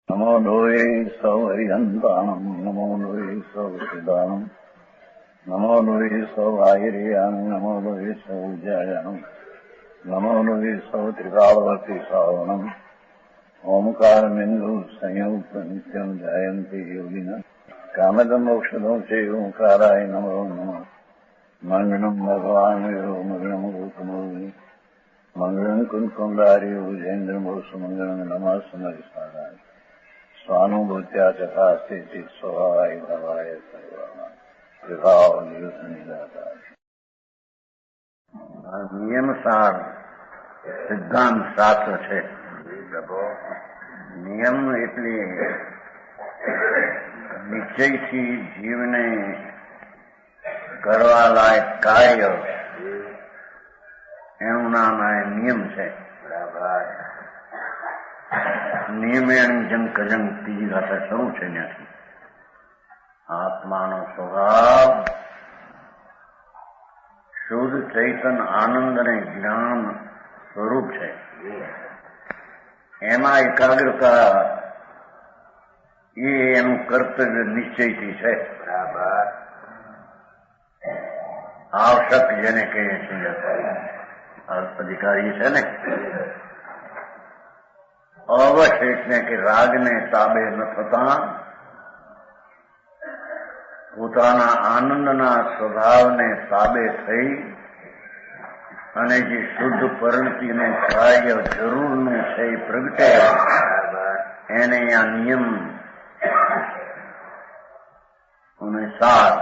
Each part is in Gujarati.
નમો લોહે સૌ હરિહંતાણમ નમો લોહે સૌ સિદાનમ નમો લોહે સૌ આહિર્યાન નમો લોહે સૌ જયાનમ નમો લોહે સૌ ત્રિકાળવતી શ્રાવણમ ઓમકારમિંદુ સંયુક્ત નિત્યમ જયંતી યોગિના કામદમોક્ષદો છે ઓંકારાય નમો નમઃ મંગળમ ભગવાન વિરો મંગળમ ગૌતમોર્મિ મંગળમ કુંકુંડાર્યો જૈન્દ્રમો સુમંગળમ નમઃ સમરિસારાય સ્વાનુભૂત્યા ચકાસ્તે સ્વભાવાય ભવાય સર્વમાં વિભાવ નિયુક્ત નિરાકાર. નિયમસાર સિદ્ધાંત શાસ્ત્ર છે. નિયમ એટલે નિશ્ચયથી જીવને કરવા લાયક કાર્ય, એનું નામ નિયમ છે. નિયમેણ જંક જંક ત્રીજી ભાષા શરૂ છે. ત્યાંથી આત્માનો સ્વભાવ શુદ્ધ ચૈતન આનંદ અને જ્ઞાન સ્વરૂપ છે. એમાં એકાગ્રતા એ એનું કર્તવ્ય નિશ્ચયથી છે. આવશ્યક જેને કહીએ છીએ અધિકારી છે ને, અવશ્ય એટલે કે રાગને તાબે ન થતા પોતાના આનંદના સ્વભાવને તાબે થઈ અને જે શુદ્ધ પરિણતિનું કાર્ય જરૂરનું છે એ પ્રગટે, એને આ નિયમ અને સાર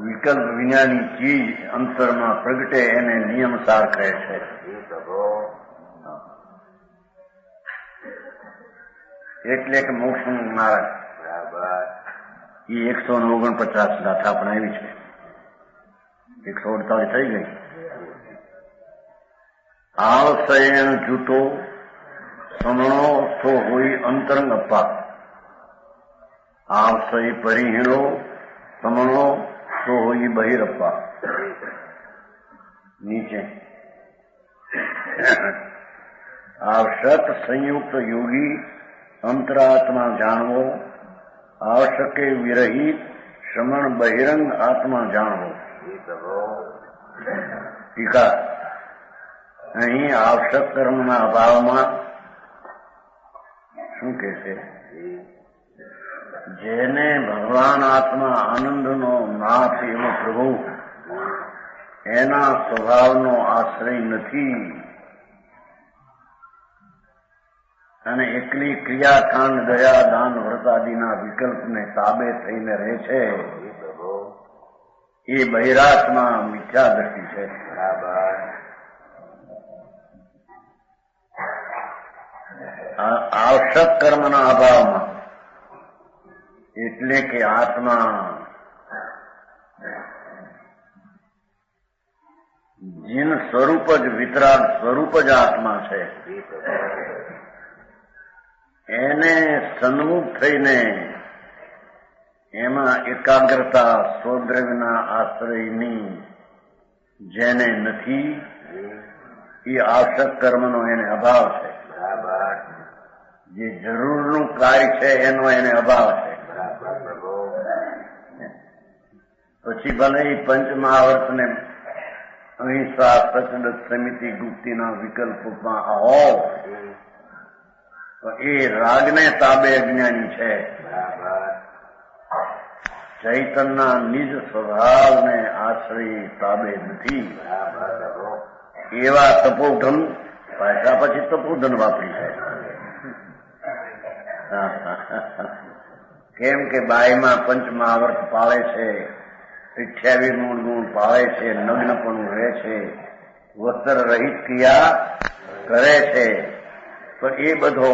વિકલ્પ વિનાની ચીજ અંતરમાં પ્રગટે એને નિયમ સાર કહે છે. એટલે કે મોક્ષ માર્ગ એ 149 ગાથા પણ આવી છે. 148 થઈ ગઈ. આવશયણ જૂટો સમણો તો હોય અંતરંગ અપ્પા, આવશય પરિહીણો સમણો તો હોય બહિરપ્પા. નીચે આવશ્યક સંયુક્ત યોગી અંતરાત્મા જાણવો, આવશ્યકે વિરહિત શ્રમણ બહિરંગ આત્મા જાણવો. ટીકા અહીં આવશ્યક કર્મના અભાવમાં શું કે છે? જેને ભગવાન આત્મા આનંદનો નાથ એવો પ્રભુ એના સ્વભાવનો આશ્રય નથી અને એકલી ક્રિયાકાંડ દયા દાન વ્રત આદિના વિકલ્પને તાબે થઈને રહે છે, એ બહિરાત્મા મિથ્યા દ્રષ્ટિ છે. આવશ્યક કર્મના અભાવમાં એટલે કે આત્મા જીન સ્વરૂપ જ વિતરાગ સ્વરૂપ જ આત્મા છે. એને સન્મુખ થઈને એમાં એકાગ્રતા સ્વદ્રવ્યના આશ્રયની જેને નથી, એ આવશ્યક કર્મનો એને અભાવ છે. જે જરૂરનું કાર્ય છે એનો એને અભાવ છે. પછી ભલે એ પંચમહાવર્તને અહિંસા સચદત સમિતિ ગુપ્તિના વિકલ્પમાં આવો તો એ રાગને તાબે અજ્ઞાની છે. ચૈતનના નિજ સ્વભાવને આશ્રય તાબે નથી. એવા તપોધન પાછા પછી તપોધન વાપરી છે. કેમ કે બાઈમાં પંચમહાવર્ત પાળે છે, 28 મૂળ ગુણ પાળે છે, નગ્નપણું રહે છે, વસ્ત્ર રહિત ક્રિયા કરે છે, પણ એ બધો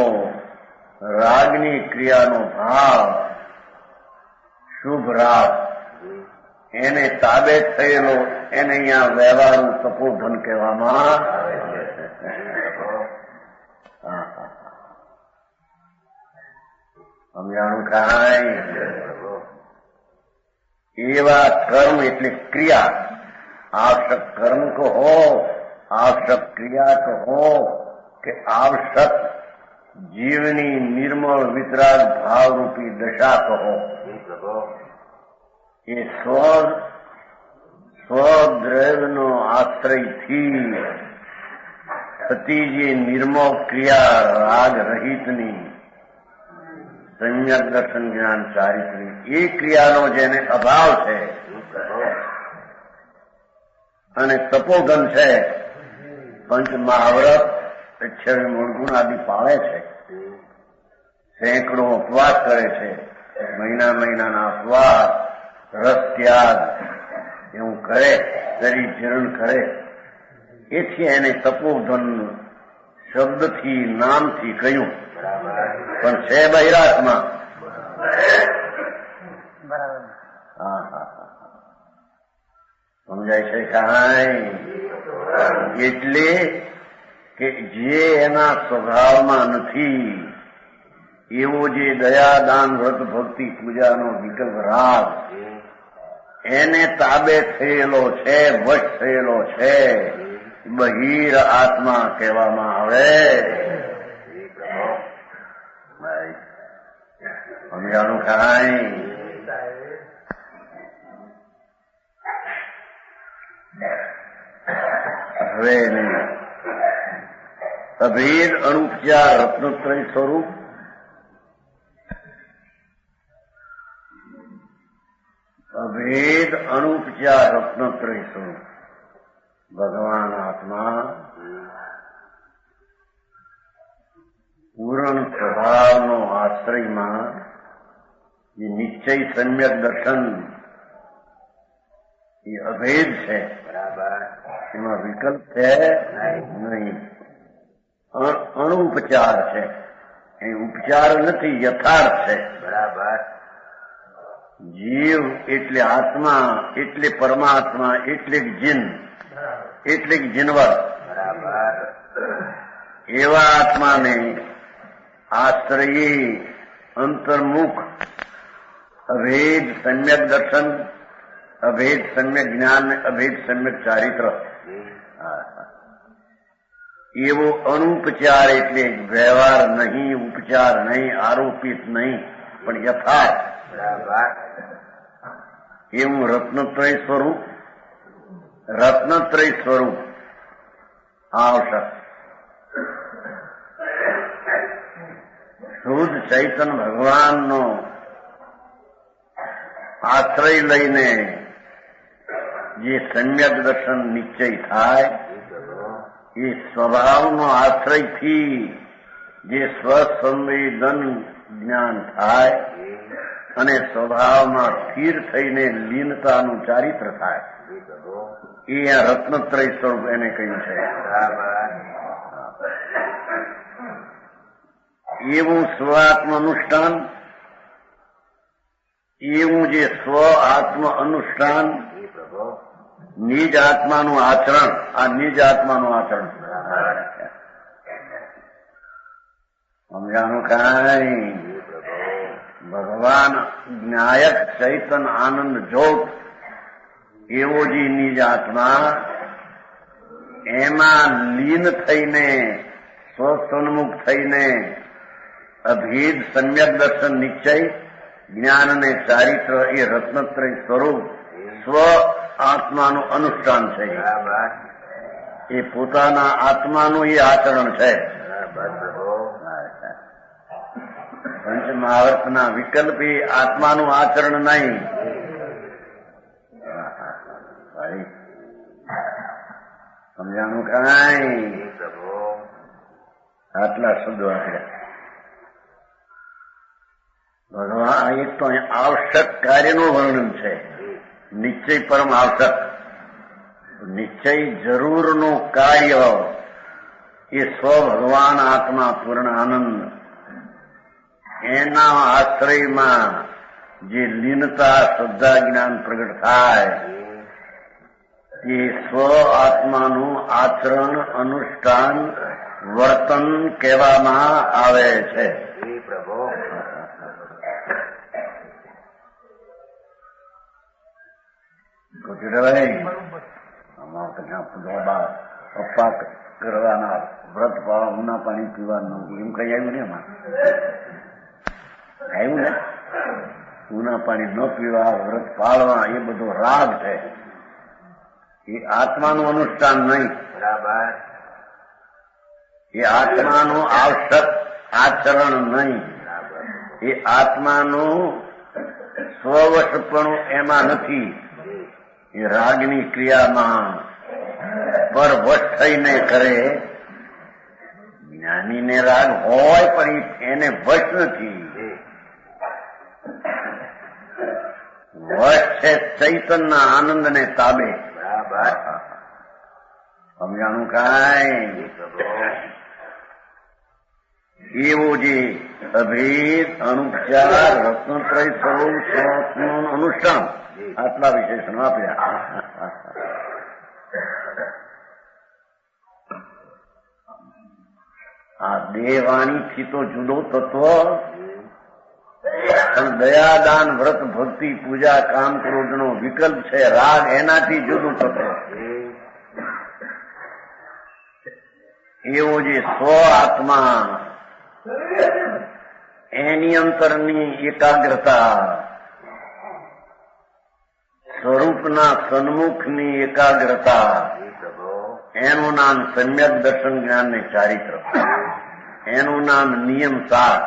રાગની ક્રિયાનો ભાવ શુભ રાગ એને તાબે થયેલો એને અહીંયા વ્યવહારનું તપોધન કહેવામાં આવે છે. સમજાણું કાંઈ? એવા કર્મ એટલે ક્રિયા, આવશ્યક કર્મ કહો, આવશ્યક ક્રિયા કહો કે આવશ્યક જીવની નિર્મળ વિતરાગ ભાવરૂપી દશા કહો. એ સ્વદ્રવ્યનો આશ્રયથી થતી જે નિર્મળ ક્રિયા રાગ રહિતની સમ્યક દર્શન જ્ઞાન ચારિત્રી એ ક્રિયાનો જેને અભાવ છે અને તપોધન છે, પંચ મહાવ્રત 28 મૂળ ગુણ આદિ પાળે છે, સેંકડો ઉપવાસ કરે છે, મહિનાના ઉપવાસ, રસ ત્યાગ એવું કરે, શરીર જીર્ણ કરે, એથી એને તપોધન શબ્દથી નામથી કહ્યું, પણ છે બહિરાત્મા. હા હા સમજાય છે કાંઈ? એટલે કે જે એના સ્વભાવમાં નથી એવો જે દયા દાન વ્રત ભક્તિ પૂજાનો વિકલ્પ રાગ એને તાબે થયેલો છે, વશ થયેલો છે, બહિર આત્મા કહેવામાં આવે. સમજાણું કાંઈ? હવે અભેદ અણુપચાર રત્નોત્તરી સ્વરૂપ, અભેદ અણુપચાર રત્નોત્તરી સ્વરૂપ ભગવાન આત્મા પૂર્ણ સ્વભાવનો આશ્રયમાં જે નિશ્ચય સમ્યક દર્શન એ અભેદ છે. બરાબર. એમાં વિકલ્પ છે નહીં. અણુપચાર છે, એ ઉપચાર નથી, યથાર્થ છે. બરાબર. જીવ એટલે આત્મા, એટલે પરમાત્મા, એટલે જીન, એટલે જીનવર. બરાબર. એવા આત્માને આશ્રયે અંતર્મુખ અભેદ સમ્યક દર્શન, અભેદ સમ્યક જ્ઞાન, અભેદ સમ્યક ચારિત્ર એવો અનુપચાર, એટલે વ્યવહાર નહીં, ઉપચાર નહીં, આરોપિત નહીં, પણ યથાર્થ એવું રત્નત્રય સ્વરૂપ આવશે. શુદ્ધ ચૈતન્ય ભગવાનનો આશ્રય લઈને જે સમ્યક દર્શન નિશ્ચય થાય, એ સ્વભાવનો આશ્રયથી જે સ્વસંવેદન જ્ઞાન થાય અને સ્વભાવમાં સ્થિર થઈને લીનતાનું ચારિત્ર થાય, એ આ રત્નત્રય સ્વરૂપ એને કહ્યું છે. એવું સ્વાત્મ અનુષ્ઠાન, એવું જે સ્વ આત્મ અનુષ્ઠાન, નિજ આત્માનું આચરણ, આ નિજ આત્માનું આચરણ સમજાણું કાંઈ? ભગવાન જ્ઞાયક ચૈતન આનંદ જ્યોત એવો જે નિજ આત્મા એમાં લીન થઈને સ્વસન્મુખ થઈને અભેદ સમ્યક દર્શન નિશ્ચય જ્ઞાન અને ચારિત્ર એ રત્નત્રય સ્વરૂપ સ્વ આત્માનું અનુષ્ઠાન છે. એ પોતાના આત્માનું એ આચરણ છે. પંચ મહાવર્તના વિકલ્પ એ આત્માનું આચરણ નહીં. સમજાણું કાંઈ? આટલા શબ્દો આપણે ભગવાન એક તો આવશ્યક કાર્યનું વર્ણન છે, નિશ્ચય પરમ આવશ્યક. નિશ્ચય જરૂરનું કાર્ય એ સ્વ ભગવાન આત્મા પૂર્ણ આનંદ એના આશ્રયમાં જે લીનતા શ્રદ્ધા જ્ઞાન પ્રગટ થાય એ સ્વ આત્માનું આચરણ અનુષ્ઠાન વર્તન કહેવામાં આવે છે. પપ્પા કરવાના વ્રત પાળવા, ઊના પાણી પીવાનું એમ કઈ આવ્યું ને એમાં આવ્યું ને? ઊના પાણી ન પીવા, વ્રત પાળવા એ બધો રાગ છે. એ આત્માનું અનુષ્ઠાન નહીં. બરાબર. એ આત્માનું આવશ્યક આચરણ નહીં. એ આત્માનું સ્વવશપણું એમાં નથી. એ રાગની ક્રિયામાં પરવશ થઈને કરે. જ્ઞાનીને રાગ હોય પણ એને વશ નથી. વશ છે ચૈતનના આનંદને તાબે. બરાબર. સમજાણું કાંઈ? એવો જે અભેદ અનુપચાર રત્નત્રય સ્વરૂપ સ્વનું અનુષ્ઠાન આટલા વિશેષણો આપ્યા. આ દેહવાણીથી તો જુદો તત્વ, પણ દયાદાન વ્રત ભક્તિ પૂજા કામ ક્રોધનો વિકલ્પ છે. રાગ એનાથી જુદું તત્વ. એવો જે સ્વ આત્મા એની અંતરની એકાગ્રતા, સ્વરૂપના સન્મુખની એકાગ્રતા, એનું નામ સમ્યક દર્શન જ્ઞાન ને ચારિત્ર, એનું નામ નિયમ સાત,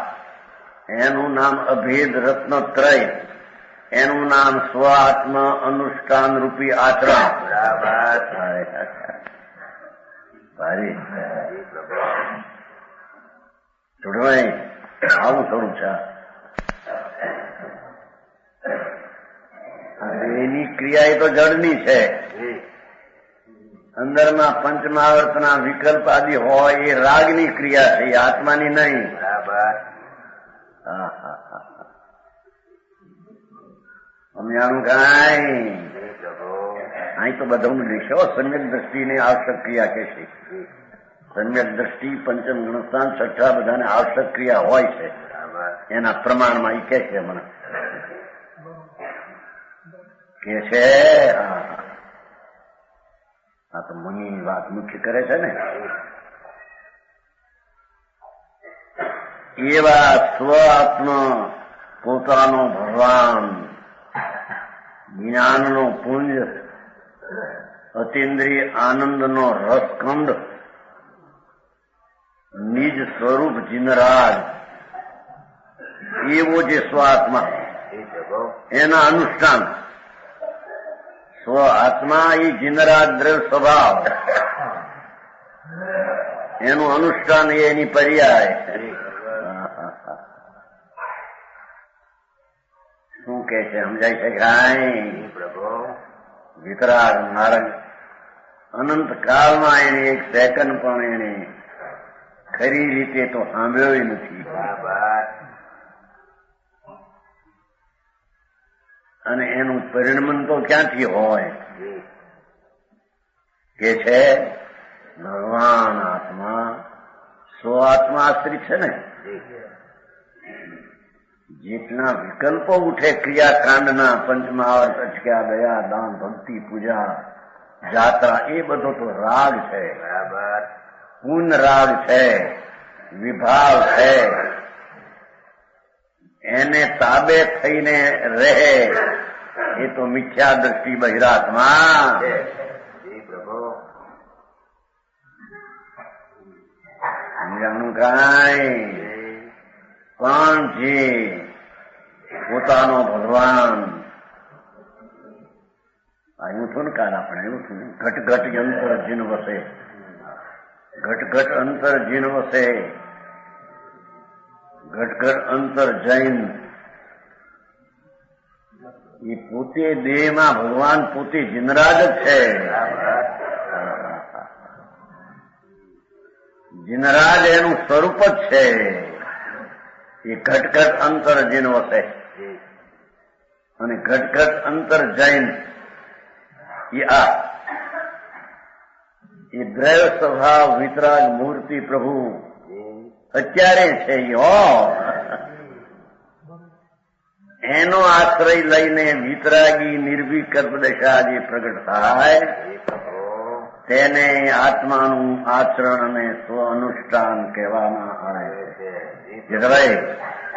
એનું નામ અભેદ રત્નત્રય, એનું નામ સ્વ આત્મ અનુષ્ઠાન રૂપી આચરણ. ભારી જોડવાય આવું થોડું છે. એની ક્રિયા એ તો જળની છે. અંદરમાં પંચમહાવર્તના વિકલ્પ આદિ હોય એ રાગની ક્રિયા છે, એ આત્માની નહીં. બરાબર. સમજાણું કાંઈ? અહીં તો બધા લીશો સમ્યક દ્રષ્ટિને આવશ્યક ક્રિયા કે છે. સમ્યક દ્રષ્ટિ પંચમ ગુણસ્થાન છઠ્ઠા બધાને આવશ્યક ક્રિયા હોય છે. એના પ્રમાણમાં એ કે છે મને કે છે. આ તો મુનિની વાત મુખ્ય કરે છે ને. એવા સ્વ આત્મ પોતાનો ભગવાન જ્ઞાનનો પુંજ અતિન્દ્રિય આનંદનો રસખંડ નિજ સ્વરૂપ જીનરાજ એવો જે સ્વ આત્મા એના અનુષ્ઠાન. સ્વ આત્મા એ જીનરાજ દ્રવ્ય સ્વભાવ, એનું અનુષ્ઠાન એ એની પર્યાય. શું કે છે સમજાય છે કાંઈ? વિતરાગ નારંગ અનંત કાળમાં એને એક સેકન્ડ પણ એને ખરી રીતે તો સાંભળ્યો નથી. અને એનું પરિણમન તો ક્યાંથી હોય કે છે ભગવાન આત્મા સ્વ આત્મા આશ્રિત છે ને. જેટલા વિકલ્પો ઉઠે ક્રિયાકાંડના પંચમહાવર્ત અચક્યા દયા દાન ભક્તિ પૂજા જાત્રા એ બધો તો રાગ છે. બરાબર. પૂર્ણ રાગ છે, વિભાવ છે. એને તાબે થઈને રહે એ તો મિથ્યા દ્રષ્ટિ બહિરાત્મા. સમજાણું કાંઈ? પણ જે પોતાનો ભગવાન આવ્યું હતું ને કાલ આપણે આવ્યું હતું ઘટ ઘટ અંતર જીન વસે, ઘટ ઘટ અંતર જીન વસે, ઘટ ઘટ અંતર જૈન. એ પોતે દેહમાં ભગવાન પોતે જીનરાજ જ છે. જીનરાજ એનું સ્વરૂપ જ છે. એ ઘટઘટ અંતર જીન વસે અને ઘટઘટ અંતર જૈન. એ દ્રવ્ય સ્વભાવ વિતરાગ મૂર્તિ પ્રભુ અત્યારે છે. એનો આશ્રય લઈને વિતરાગી નિર્વિકલ્પ દશા જે પ્રગટ થાય તેને આત્માનું આચરણ અને સ્વ અનુષ્ઠાન કહેવામાં આવે છે. ભાઈ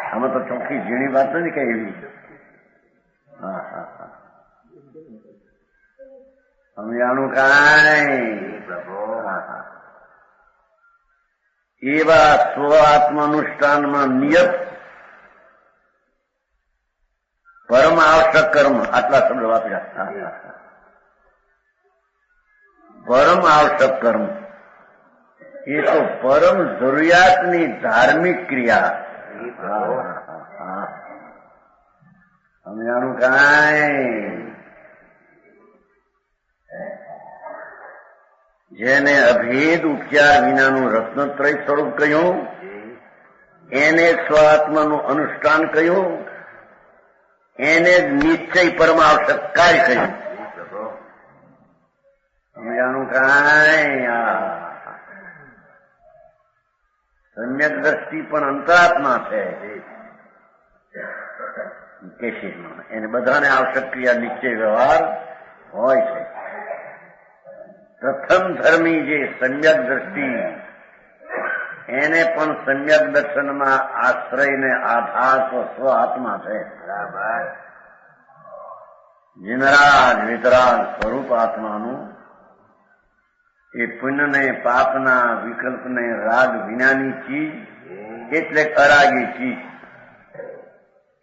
આમાં તો ચોખ્ખી ઝીણી વાત નથી કે એવી. હા હા હા સમજાણું કાંઈ પ્રભુ એવા સ્વ આત્માનુષ્ઠાનમાં નિયત પરમ આવશ્યક કર્મ, આટલા શબ્દ વાપર્યા. પરમ આવશ્યક કર્મ એ તો પરમ જરૂરિયાતની ધાર્મિક ક્રિયા. સમજાણું કાંઈ? જેને અભેદ ઉપચાર વિનાનું રત્નત્રય સ્વરૂપ કહ્યું, એને સ્વાત્માનું અનુષ્ઠાન કહ્યું, એને નિશ્ચય પરમાવશ્યક કાર્ય કહ્યું. સમજાણું કાંઈ? સમ્યક દ્રષ્ટિ પણ અંતરાત્મા છે કેશીમાં, એને બધાને આવશ્યક ક્રિયા નિશ્ચય વ્યવહાર હોય છે. પ્રથમ ધર્મી જે સમ્યક દ્રષ્ટિ, એને પણ સમ્યક દર્શનમાં આશ્રયને આધાર તો સ્વ આત્મા છે. જીનરાજ વિતરાગ સ્વરૂપ આત્માનું એ પુણ્યને પાપના વિકલ્પને રાગ વિનાની ચીજ એટલે અરાગી ચીજ.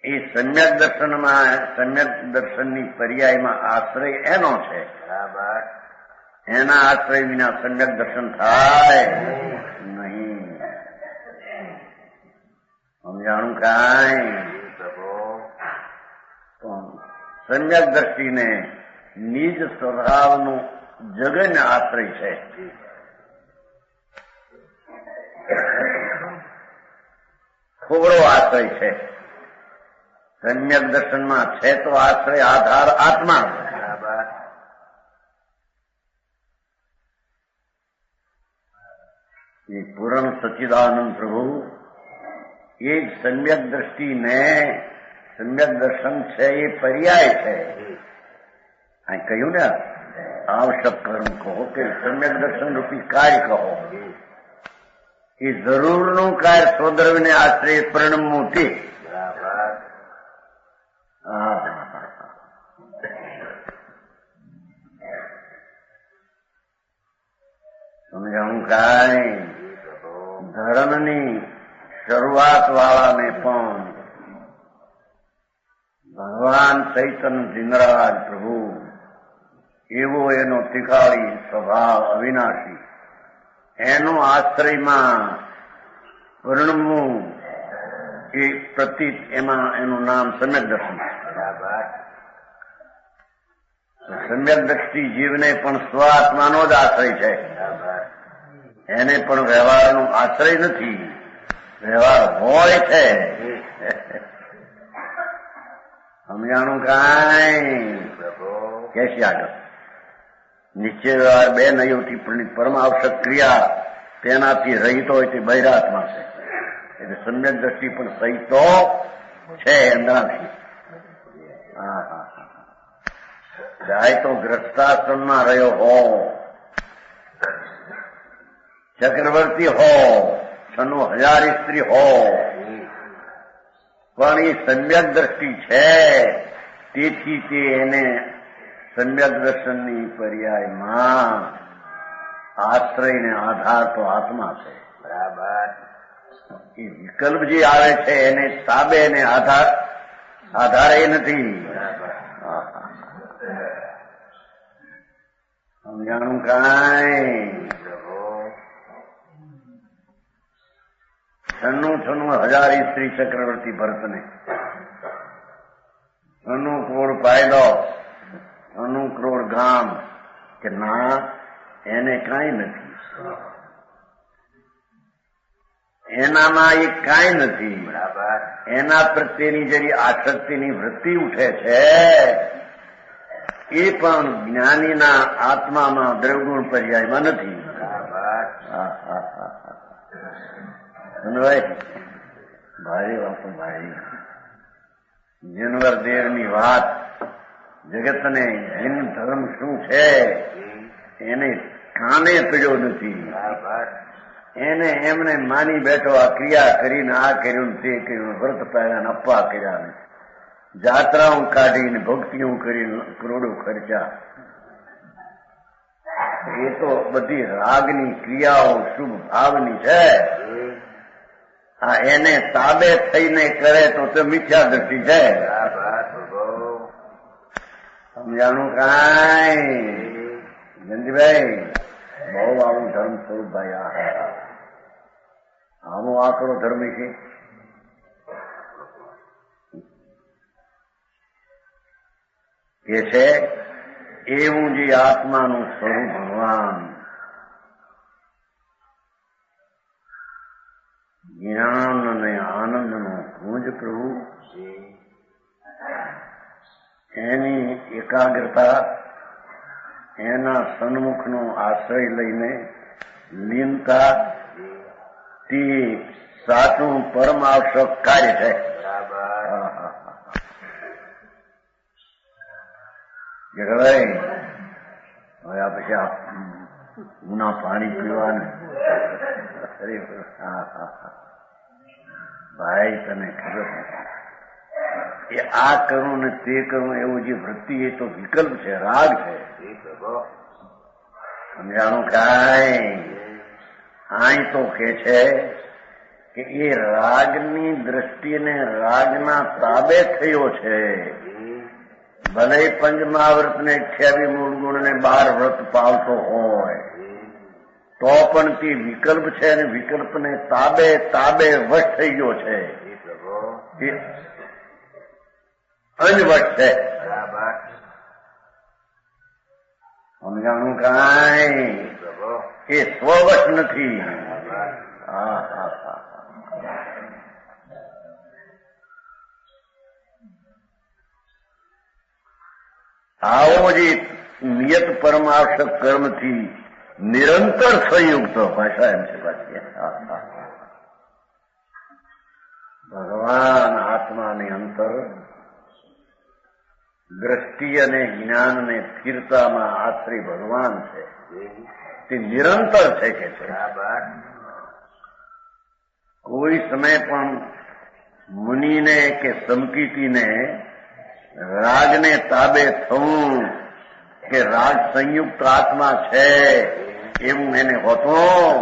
એ સમ્યક દર્શનમાં, સમ્યક દર્શનની પર્યાયમાં આશ્રય એનો છે. એના આશ્રય વિના સમ્યક દર્શન થાય નહીં. સમજાણું કાંઈ? સમ્યક દ્રષ્ટિને નિજ સ્વભાવનો જગન આશ્રય છે. થોડો આશ્રય છે. સમ્યક દર્શનમાં છે તો આશ્રય આધાર આત્મા. એ પૂર્ણ સચ્ચિદાનંદ પ્રભુ એ જ સમ્યક દ્રષ્ટિને, સમ્યક દર્શન છે એ પર્યાય છે. આ કહ્યું ને આવશ્યક કર્મ કહો કે સમ્યક દર્શન રૂપી કાર્ય કહો, એ જરૂરનું કાર્ય સ્વદ્રવ્યને આશ્રય પરિણમવું તે. સમજાવું કાંઈ? ધર્મની શરૂઆત વાળાને પણ ભગવાન ચૈતન્ય જીનરાજ પ્રભુ એવો એનો ત્રિકાળી સ્વભાવ અવિનાશી, એનો આશ્રયમાં પરિણમવું એ પ્રતીત, એમાં એનું નામ સમ્યક દર્શન. સમ્યક દ્રષ્ટિ જીવને પણ સ્વ આત્માનો જ આશ્રય છે. એને પણ વ્યવહારનો આશ્રય નથી, વ્યવહાર હોય છે. સમજાણું કાંઈ? કે છે આગળ નિશ્ચય વ્યવહાર બે નયોથી પરમ આવશ્યક ક્રિયા તેનાથી રહિત હોય તે બહિરાત્મા છે. એટલે સમ્યક દ્રષ્ટિ પણ સહિતો છે અંદરથી. ચાહે તો ગ્રસ્તાશ્રમમાં રહ્યો હો, ચક્રવર્તી હો, 96,000 સ્ત્રી હો, પણ એ સમ્યક દ્રષ્ટિ છે. તેથી તે એને સમ્યક દર્શનની પર્યાયમાં આશ્રયને આધાર તો આત્મા છે. બરાબર. એ વિકલ્પ જે આવે છે એને તાબે ને આધારે નથી. સમજાણું કાંઈ? 96,000 સ્ત્રી ચક્રવર્તી ભરતને 96 કરોડ પાયદો, 96 કરોડ ગામ, કે ના એને કાંઈ નથી, એનામાં એ કાંઈ નથી. એના પ્રત્યેની જે આસક્તિની વૃત્તિ ઉઠે છે એ પણ જ્ઞાનીના આત્મામાં દ્રવગુણ પર્યાયમાં નથી. ભાઈ બાપુ ભાઈ, જીનવર દેવની વાત જગતને જીન ધર્મ શું છે એને કાને પડ્યો નથી. બરાબર. એને એમને માની બેઠો આ ક્રિયા કરીને આ કર્યું ને તે કર્યું, વ્રત પાડ્યા ને અપ્પા કર્યા ને જાત્રાઓ કાઢીને ભક્તિઓ કરીને કરોડો ખર્ચા. એ તો બધી રાગની ક્રિયાઓ શુભ ભાવની છે. આ એને તાબે થઈને કરે તો તે મિથ્યા દ્રષ્ટિ છે. સમજાણું કાંઈ જયંતિભાઈ? બહુ આવું ધર્મ સ્વરૂપ ભાઈ. આવો આકરો ધર્મ છે. કે છે એવું જે આત્માનું સ્વરૂપ ભગવાન જ્ઞાન અને આનંદનો પૂજ પ્રભુ, એની એકાગ્રતા એના સન્મુખનો આશ્રય લઈને લીનતા તે સાચું પરમ આવશ્યક કાર્ય છે. જગભાઈ હવે આ પછી આ ઉના પાણી પીવાને ભાઈ તને ખબર નથી. એ આ કરું ને તે કરું એવું જે વૃત્તિ એ તો વિકલ્પ છે, રાગ છે. સમજાણું કાંઈ? આય તો કે છે કે એ રાગની દ્રષ્ટિને રાગના તાબે થયો છે. ભલે પંચમહાવ્રત ને 28 મૂળ ગુણ ને 12 વ્રત પાળતો હોય તો પણ તે વિકલ્પ છે અને વિકલ્પને તાબે તાબે વશ થઈ ગયો છે. અંજવશ છે. સમજાણું કાંઈ? એ સ્વવશ નથી. આવો જે નિયત પરમાર્થક કર્મથી નિરંતર સંયુક્ત ભાષા એમ છે પાછી. ભગવાન આત્માની અંતર દ્રષ્ટિ અને જ્ઞાન ને સ્થિરતામાં આશ્રય ભગવાન છે. તે નિરંતર છે કે છે. કોઈ સમય પણ મુનિને કે સંકિતીને રાગને તાબે થવું કે રાગ સંયુક્ત આત્મા છે એવું એને હોતું.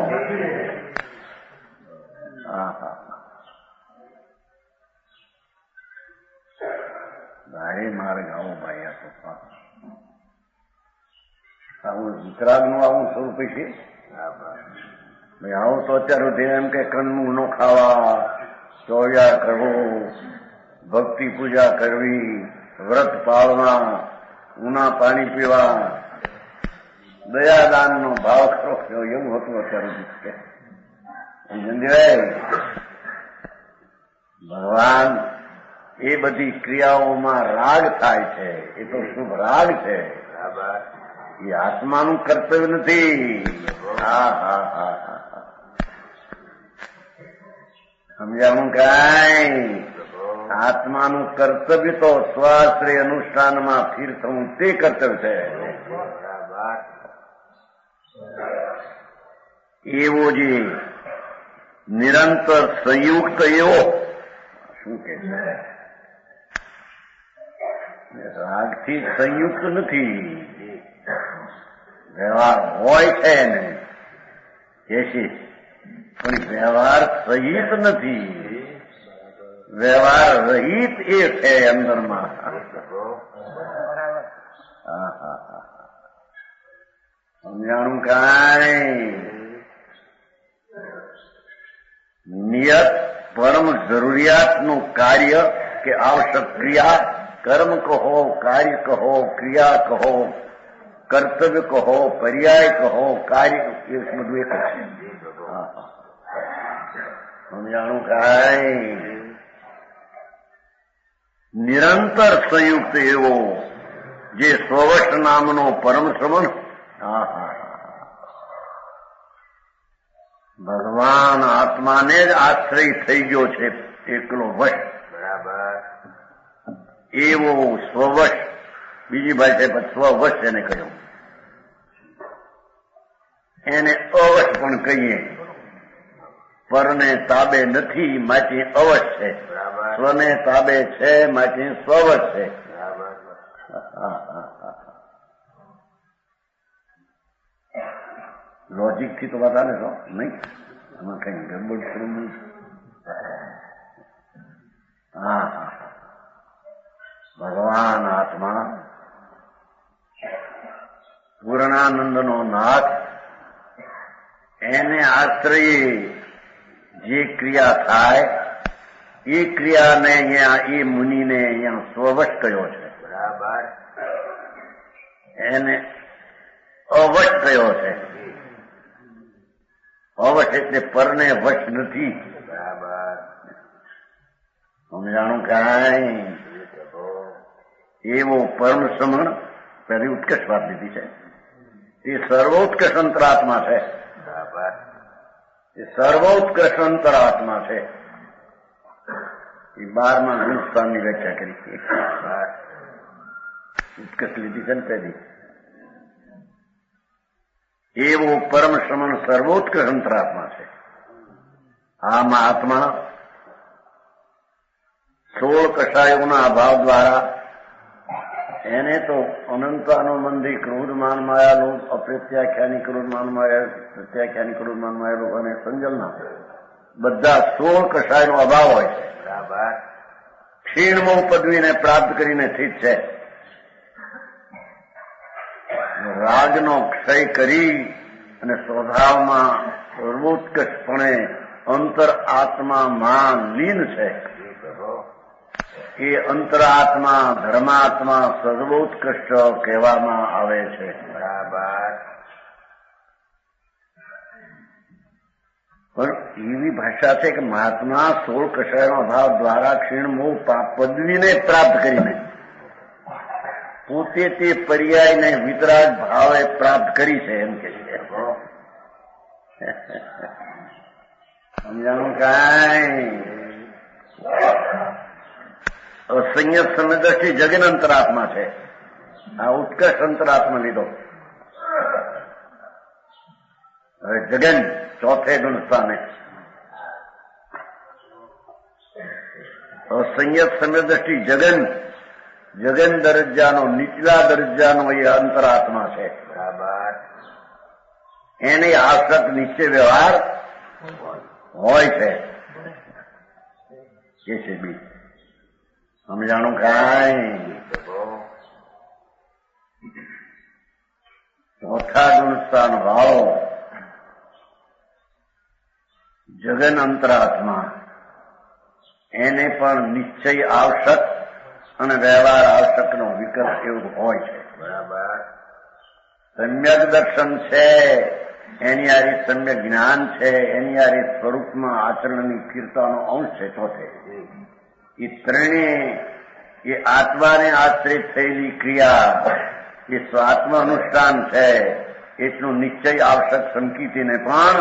ભાઈ મારે ગાવું ભાઈ આવું વિતરાગનું આવું સ્વરૂપ છે. ભાઈ આવું તો અત્યાર સુધી એમ કે કંદમૂળ નો ખાવા, ચોર્યા કરવું, ભક્તિ પૂજા કરવી, વ્રત પાળવા, ઉના પાણી પીવા, દયાદાનનો ભાવ ખરો એવું હતું અત્યાર સુધી. ભગવાન એ બધી ક્રિયાઓમાં રાગ થાય છે. એ તો શુભ રાગ છે. એ આત્માનું કર્તવ્ય નથી. સમજાવું કાંઈ? આત્માનું કર્તવ્ય તો સ્વાશ્રય અનુષ્ઠાનમાં સ્થિર થવું તે કર્તવ્ય છે. એવો જે નિરંતર સંયુક્ત એવો શું કે છે? રાગથી સંયુક્ત નથી. વ્યવહાર હોય છે ને એસી, પણ વ્યવહાર સહિત નથી. વ્યવહાર રહિત એ છે અંદરમાં. સમજાણું કાંઈ? નિયત પરમ જરૂરિયાતનું કાર્ય કે આવશ્યક ક્રિયા, કર્મ કહો, કાર્ય કહો, ક્રિયા કહો, કર્તવ્ય કહો, પર્યાય કહો, કાર્ય, એ બધું એક જ છે. સમજાણું કાંઈ? નિરંતર સંયુક્ત એવો જે સ્વવશ નામનો પરમ શ્રવણ ભગવાન આત્માને જ આશ્રય થઈ ગયો છે. એકલો વશ. બરાબર. એવો સ્વવશ, બીજી ભાષા સ્વવશ એને કહ્યું. એને અવશ પણ કહીએ. પરને તાબે નથી માટે અવશ છે, બરાબર સ્વને તાબે છે માટે સ્વવશ છે. બરાબર લોજિક થી તો વધારે છો નહીં, એમાં કઈ ગડબડ થયું નહીં. હા ભગવાન આત્મા પૂર્ણાનંદનો નાથ, એને આશ્રયે જે ક્રિયા થાય એ ક્રિયાને અહીંયા એ મુનિને અહીંયા સ્વવશ કયો છે, બરાબર એને અવશ કયો છે. અવશ એટલે પરને વશ નથી. બરાબર સમજાણું કાંઈ? એવો પરમ સમણ પહેલી ઉત્કર્ષ વાત લીધી છે. એ સર્વોત્કર્ષ અંતરાત્મા છે. બરાબર એ સર્વોત્કર્ષ અંતરાત્મા છે. એ 12મા હિન્દુસ્તાનની વ્યાખ્યા કરી છે. ઉત્કર્ષ લીધી છે ને પહેલી. એવો પરમ સમણ સર્વોત્કર્ષ અંતરાત્મા છે. આમાં આત્મા 16 કષાયોના અભાવ દ્વારા એને તો અનંતાનુબંધી ક્રોધમાન માયાલોક, અપ્રત્યાખ્યાની ક્રોધમાન માયા, પ્રત્યાખ્યાની ક્રોધમાન માયાલોક અને સંજલના બધા 16 કષાયનો અભાવ હોય છે. બરાબર ક્ષીણમો પદવીને પ્રાપ્ત કરીને સ્થિત છે. રાગનો ક્ષય કરી અને સ્વભાવમાં સર્વોત્કર્ષપણે અંતર આત્મામાં લીન છે. એ અંતરાત્મા ધર્માત્મા સર્વોત્કૃષ્ટ કહેવામાં આવે છે. બરાબર પણ એવી ભાષા છે કે મહાત્મા 16 કષાયનો અભાવ દ્વારા ક્ષીણમોહ પદવીને પ્રાપ્ત કરીને પોતે તે પર્યાયને વિતરાગ ભાવે પ્રાપ્ત કરી છે એમ કે છે. સમજાણું કાંઈ? સંયત સમયદ્રષ્ટિ જગન અંતરાત્મા છે. આ ઉત્કર્ષ અંતરાત્મા લીધો. હવે જગન ચોથે ગુણ સ્થાને સંયત સમયદ્રષ્ટિ જગન દરજ્જાનો નીચલા દરજ્જાનો એ અંતરાત્મા છે. બરાબર એને આસક્ત નિશ્ચય વ્યવહાર હોય છે. કે છે બી સમજાણું કાંઈ? ચોથા ગુણસ્થાન ભાવ જગન અંતરાત્મા, એને પણ નિશ્ચય આવશ્યક અને વ્યવહાર આવશ્યકનો વિકલ્પ એવું હોય છે. બરાબર સમ્યક દર્શન છે, એની આરી સમ્યક જ્ઞાન છે, એની આરી સ્વરૂપમાં આચરણની સ્થિરતાનો અંશ છે. ચોથે એ ત્રણે એ આત્માને આશ્રિત થયેલી ક્રિયા એ સ્વાત્મ અનુષ્ઠાન છે. એટલું નિશ્ચય આવશ્યક સંકિતિને પણ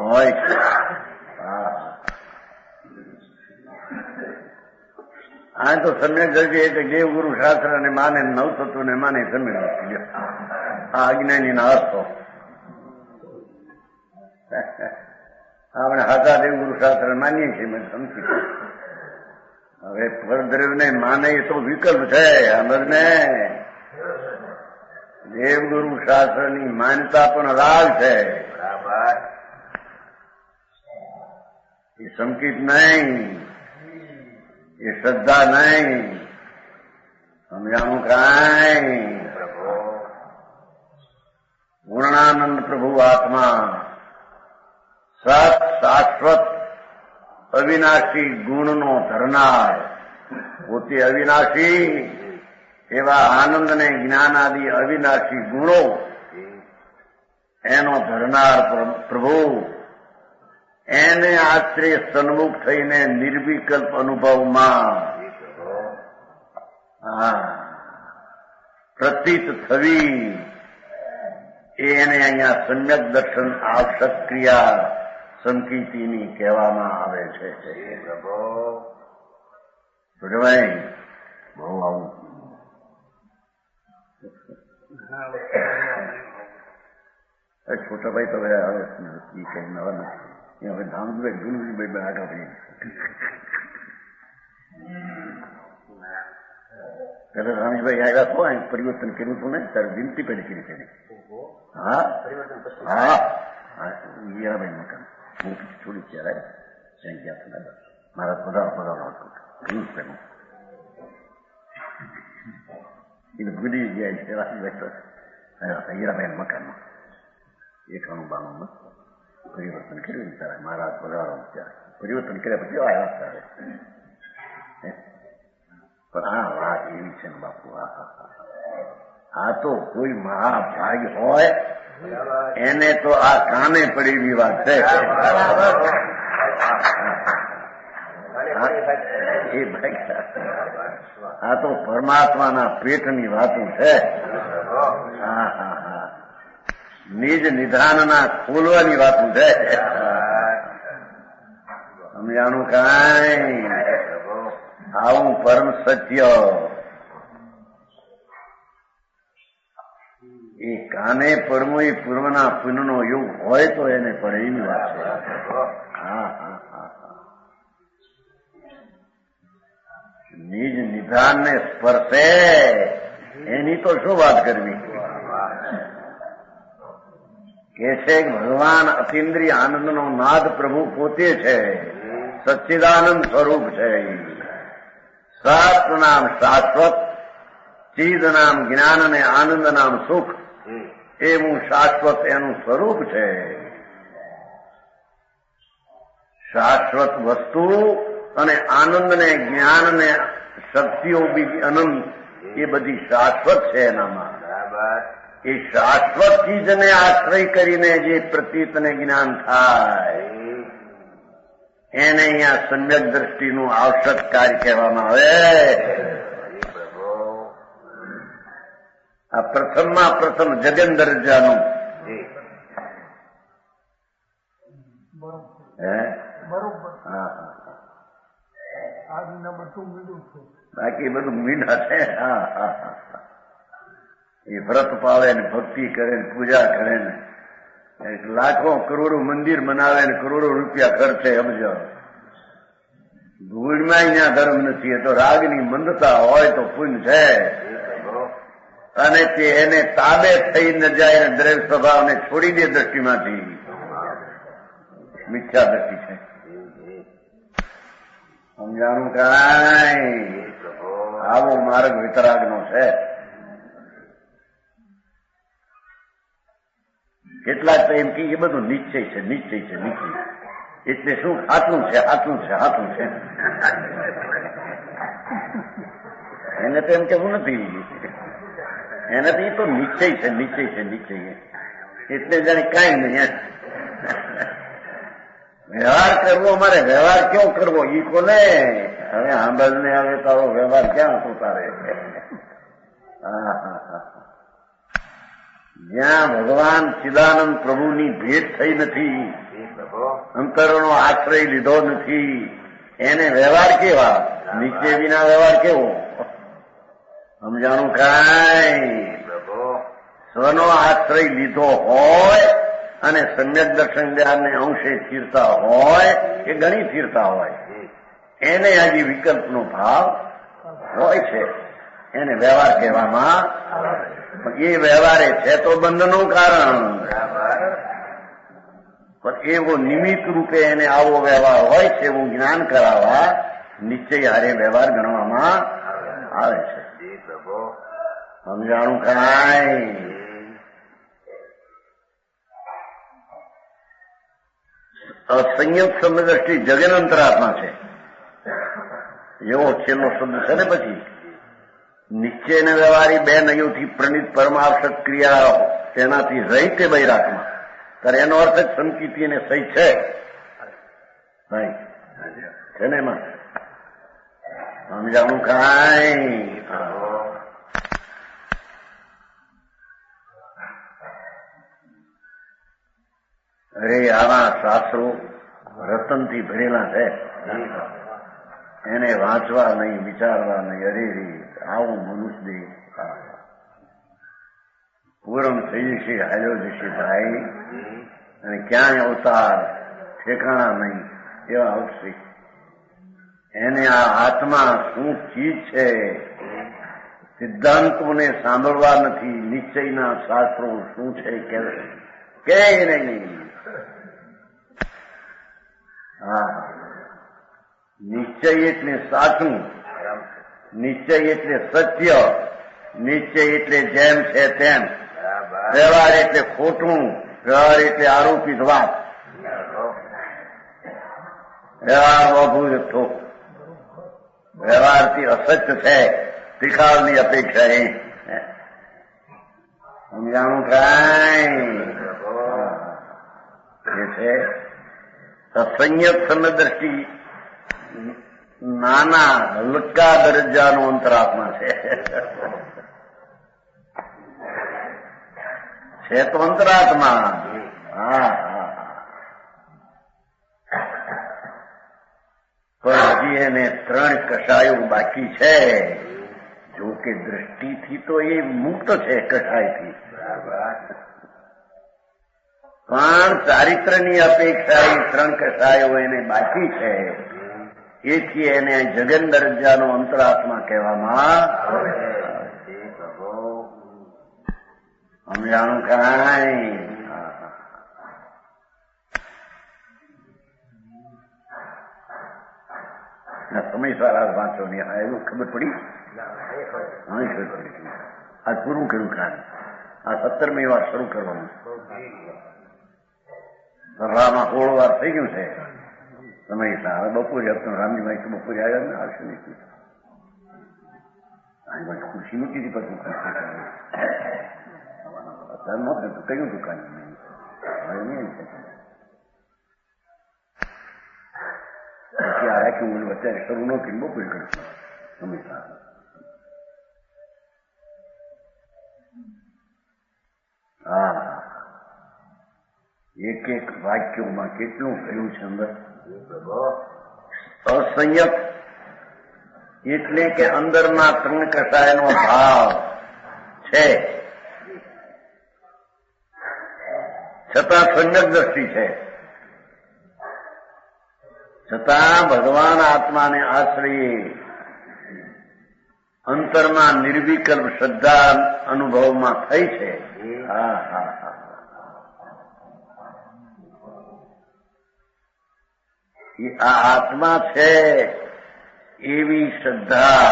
હોય છે. આ તો સમ્યક દ્રષ્ટિ એટલે દેવગુરુ શાસ્ત્ર ને માને, નવ તત્વ ને માને સમ્યક દ્રષ્ટિ. આ અજ્ઞાનીના અર્થો આપણે હતા દેવગુરુ શાસ્ત્ર માનીએ છીએ. મેં સમજી હવે પરદ્રવ્યને માને એ તો વિકલ્પ છે. અમરને દેવગુરુ શાસ્ત્રની માન્યતા પણ રાગ છે. બરાબર એ સંકિત નહીં, એ શ્રદ્ધા નહીં. સમજાણું કાંઈ? પૂર્ણાનંદ પ્રભુ આત્મા સત શાશ્વત અવિનાશી ગુણનો ધરનાર, પોતે અવિનાશી એવા આનંદને જ્ઞાનાદિ અવિનાશી ગુણો એનો ધરનાર પ્રભુ, એને આશ્રય સન્મુખ થઈને નિર્વિકલ્પ અનુભવમાં પ્રતીત થવી, એને અહીંયા સમ્યક દર્શન આવશ્યક ક્રિયા સંકિતિની કહેવામાં આવે છે. ભાઈ બહુ આવું છોટાભાઈ તો હવે આવે એ કઈ નવા નથી હવે ધામભાઈ ગુરુજીભાઈ આગળ પડી પેલા રામેશભાઈ આવ્યા તો અહીં પરિવર્તન કર્યું હતું ને ત્યારે વિનંતી પેલી કરી તેને હા હા હા હીરાભાઈ મકાન હું છોડી ત્યારે ત્યાં ગયા હતા મારા પધારો હતું એને ભૂલી ગયા છે હીરાભાઈ મકાનમાં 91-92 પરિવર્તન કર્યું ત્યારે મહારાજ પધારો ત્યારે પરિવર્તન કર્યા પછી આવ્યા ત્યારે પણ આ વાત એવી છે ને બાપુ આ તો કોઈ મહાભાગ હોય એને તો આ કાને પડેલી વાત છે આ તો પરમાત્માના પેટની વાતું છે હા હા હા નિજ નિધાનના ખોલવાની વાતું છે સમજાણું કાંઈ આવું પરમ સત્ય એ કાને પરમો એ પૂર્વના પુનનો યુગ હોય તો એને પડે એની વાત છે હા હા હા નિજ નિધાનને સ્પર્શે એની તો શું વાત કરવી કે છે ભગવાન અતિન્દ્રિય આનંદનો નાદ પ્રભુ પોતે છે સચ્ચિદાનંદ સ્વરૂપ છે સત નામ શાશ્વત ચીદ નામ જ્ઞાન અને આનંદ નામ સુખ એવું શાશ્વત એનું સ્વરૂપ છે શાશ્વત વસ્તુ અને આનંદ ને જ્ઞાન ને શક્તિઓ બીજી અનંત એ બધી શાશ્વત છે એનામાં એ શાશ્વત ચીજને આશ્રય કરીને જે પ્રતીતને જ્ઞાન થાય એને અહીંયા સમ્યક દ્રષ્ટિનું આવશ્યક કાર્ય કહેવામાં આવે આ પ્રથમમાં પ્રથમ જગન દરજ્જાનું હા બાકી બધું મીંડા છે હા હા હા એ વ્રત પાળે ને ભક્તિ કરે ને પૂજા કરે ને લાખો કરોડો મંદિર બનાવે ને કરોડો રૂપિયા ખર્ચે સમજો ધૂળમાં અહીંયા ધર્મ નથી એ તો રાગની મંદતા હોય તો પુણ્ય છે અને તે એને તાબે થઈ ન જાય ને દ્રવ્ય સ્વભાવને છોડી દે દ્રષ્ટિમાંથી મિથ્યા દ્રષ્ટિ છે સમજાણું કાંઈ આવો માર્ગ વિતરાગનો છે કેટલાક તો એમ કે એ બધું નિશ્ચય છે નિશ્ચય છે નિશ્ચય એટલે શું આટલું છે આટલું છે આટલું છે એને તો એમ કેવું નથી એને તો એ તો નિશ્ચય છે નિશ્ચય છે નિશ્ચય એટલે જાણે કાંઈ નહીં વ્યવહાર કરવો અમારે વ્યવહાર ક્યાં કરવો ઈ કોને હવે સાંભળને આવે તો વ્યવહાર ક્યાં શું તારે હા હા હા જ્યાં ભગવાન ચિદાનંદ પ્રભુની ભેટ થઈ નથી અંતરનો આશ્રય લીધો નથી એને વ્યવહાર કેવા નીચે વિના વ્યવહાર કેવો સમજાણું કાંઈ સ્વનો આશ્રય લીધો હોય અને સમ્યક દર્શન જ્ઞાનને અંશે સ્થિરતા હોય કે ઘણી સ્થિરતા હોય એને હજી વિકલ્પનો ભાવ હોય છે એને વ્યવહાર કહેવામાં એ વ્યવહારે છે તો બંધનું કારણ પણ એવો નિમિત્ત રૂપે એને આવો વ્યવહાર હોય છે એવું જ્ઞાન કરાવવા નિશ્ચય હારે વ્યવહાર ગણવામાં આવે છે સમજાણું કાંઈ સંયુક્ત સમદ્રષ્ટિ જગન અંતરાત્મા છે એવો છેલ્લો શબ્દ છે ને પછી નિશ્ચય ને વ્યવહારી બે નયોથી પ્રણીત પરમાવશ્યક ક્રિયા તેનાથી રહિત બૈરાગમાં ત્યારે એનો અર્થ જ સંકિતિ અને સહી છે નહીં છે ને એમાં સમજાણું કાંઈ અરે આવા શાસ્ત્રો રતનથી ભરેલા છે એને વાંચવા નહીં વિચારવા નહીં અરે રે આવું મનુષ્ય પૂરણ થઈ જશે, હાલ્યો જશે ભાઈ, અને ક્યાંય અવતાર ઠેકાણા નહીં એવા આવશે. એને આ આત્મા શું ચીજ છે સિદ્ધાંતોને સાંભળવા નથી, નિશ્ચયના શાસ્ત્રો શું છે કે નહીં. હા, નિશ્ચય એટલે સાચું, નિશ્ચય એટલે સત્ય, નિશ્ચય એટલે જેમ છે તેમ, વ્યવહાર એટલે ખોટું, વ્યવહાર એટલે આરોપિત વાત, વ્યવહાર અભૂત જથ્થો, વ્યવહારથી અસત્ય છે ત્રિકાળની અપેક્ષા. એ સમજાણું કાંઈ એ છે સંયત સમદ્રષ્ટિ નાના હલકા દરજ્જાનો અંતરાત્મા છે તો અંતરાત્મા. હા હા, પણ હજી એને 3 કષાયો બાકી છે. જો કે દ્રષ્ટિથી તો એ મુક્ત છે કષાયથી, પણ ચારિત્રની અપેક્ષા એ 3 કષાયો એને બાકી છે. એથી એને જગન દરજ્જાનો અંતરાત્મા કહેવામાં સમજાણું કાંઈ. સમય સારા વાંચો નહીં, એવું ખબર પડી. આ પૂરું કર્યું કામ, આ 17મી વાર શરૂ કરવાનું. સભામાં 16 વાર થઈ ગયું છે. સમય સારા બપોરે હતો, રામજીભાઈ તો બપોરે આવ્યા ને આવશે નહીં. ખુરશી મૂકી હતી પછી અત્યારે નહોતું તો કયું દુકાન પછી આ રાખ્યું અત્યારે શરૂ ન કર્યું, બપોરે કર્યું. સમય સારા હા, એક એક વાક્યોમાં કેટલું કહ્યું છે અંદર. અસંયત એટલે કે અંદરમાં 3 કષાયનો ભાવ છે, છતાં સંયત દ્રષ્ટિ છે, છતાં ભગવાન આત્માને આશ્રયે અંતરમાં નિર્વિકલ્પ શ્રદ્ધા અનુભવમાં થઈ છે. હા હા હા, આ આત્મા છે એવી શ્રદ્ધા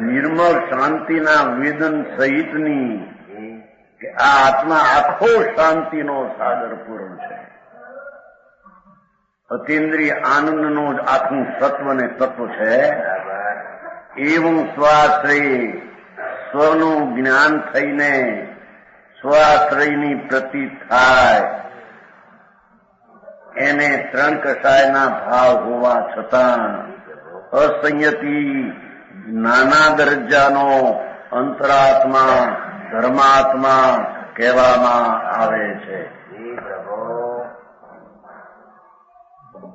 નિર્મળ શાંતિના વેદન સહિતની, કે આ આત્મા આખો શાંતિનો સાગર પૂરણ છે, અતિન્દ્રિય આનંદનો જ આખું સત્વ ને તત્વ છે. એવું સ્વાશ્રય સ્વનું જ્ઞાન થઈને સ્વાશ્રયની પ્રતીત થાય, એને 3 કષાયના ભાવ હોવા છતાં અસંયતી નાના દરજ્જાનો અંતરાત્મા ધર્માત્મા કહેવામાં આવે છે.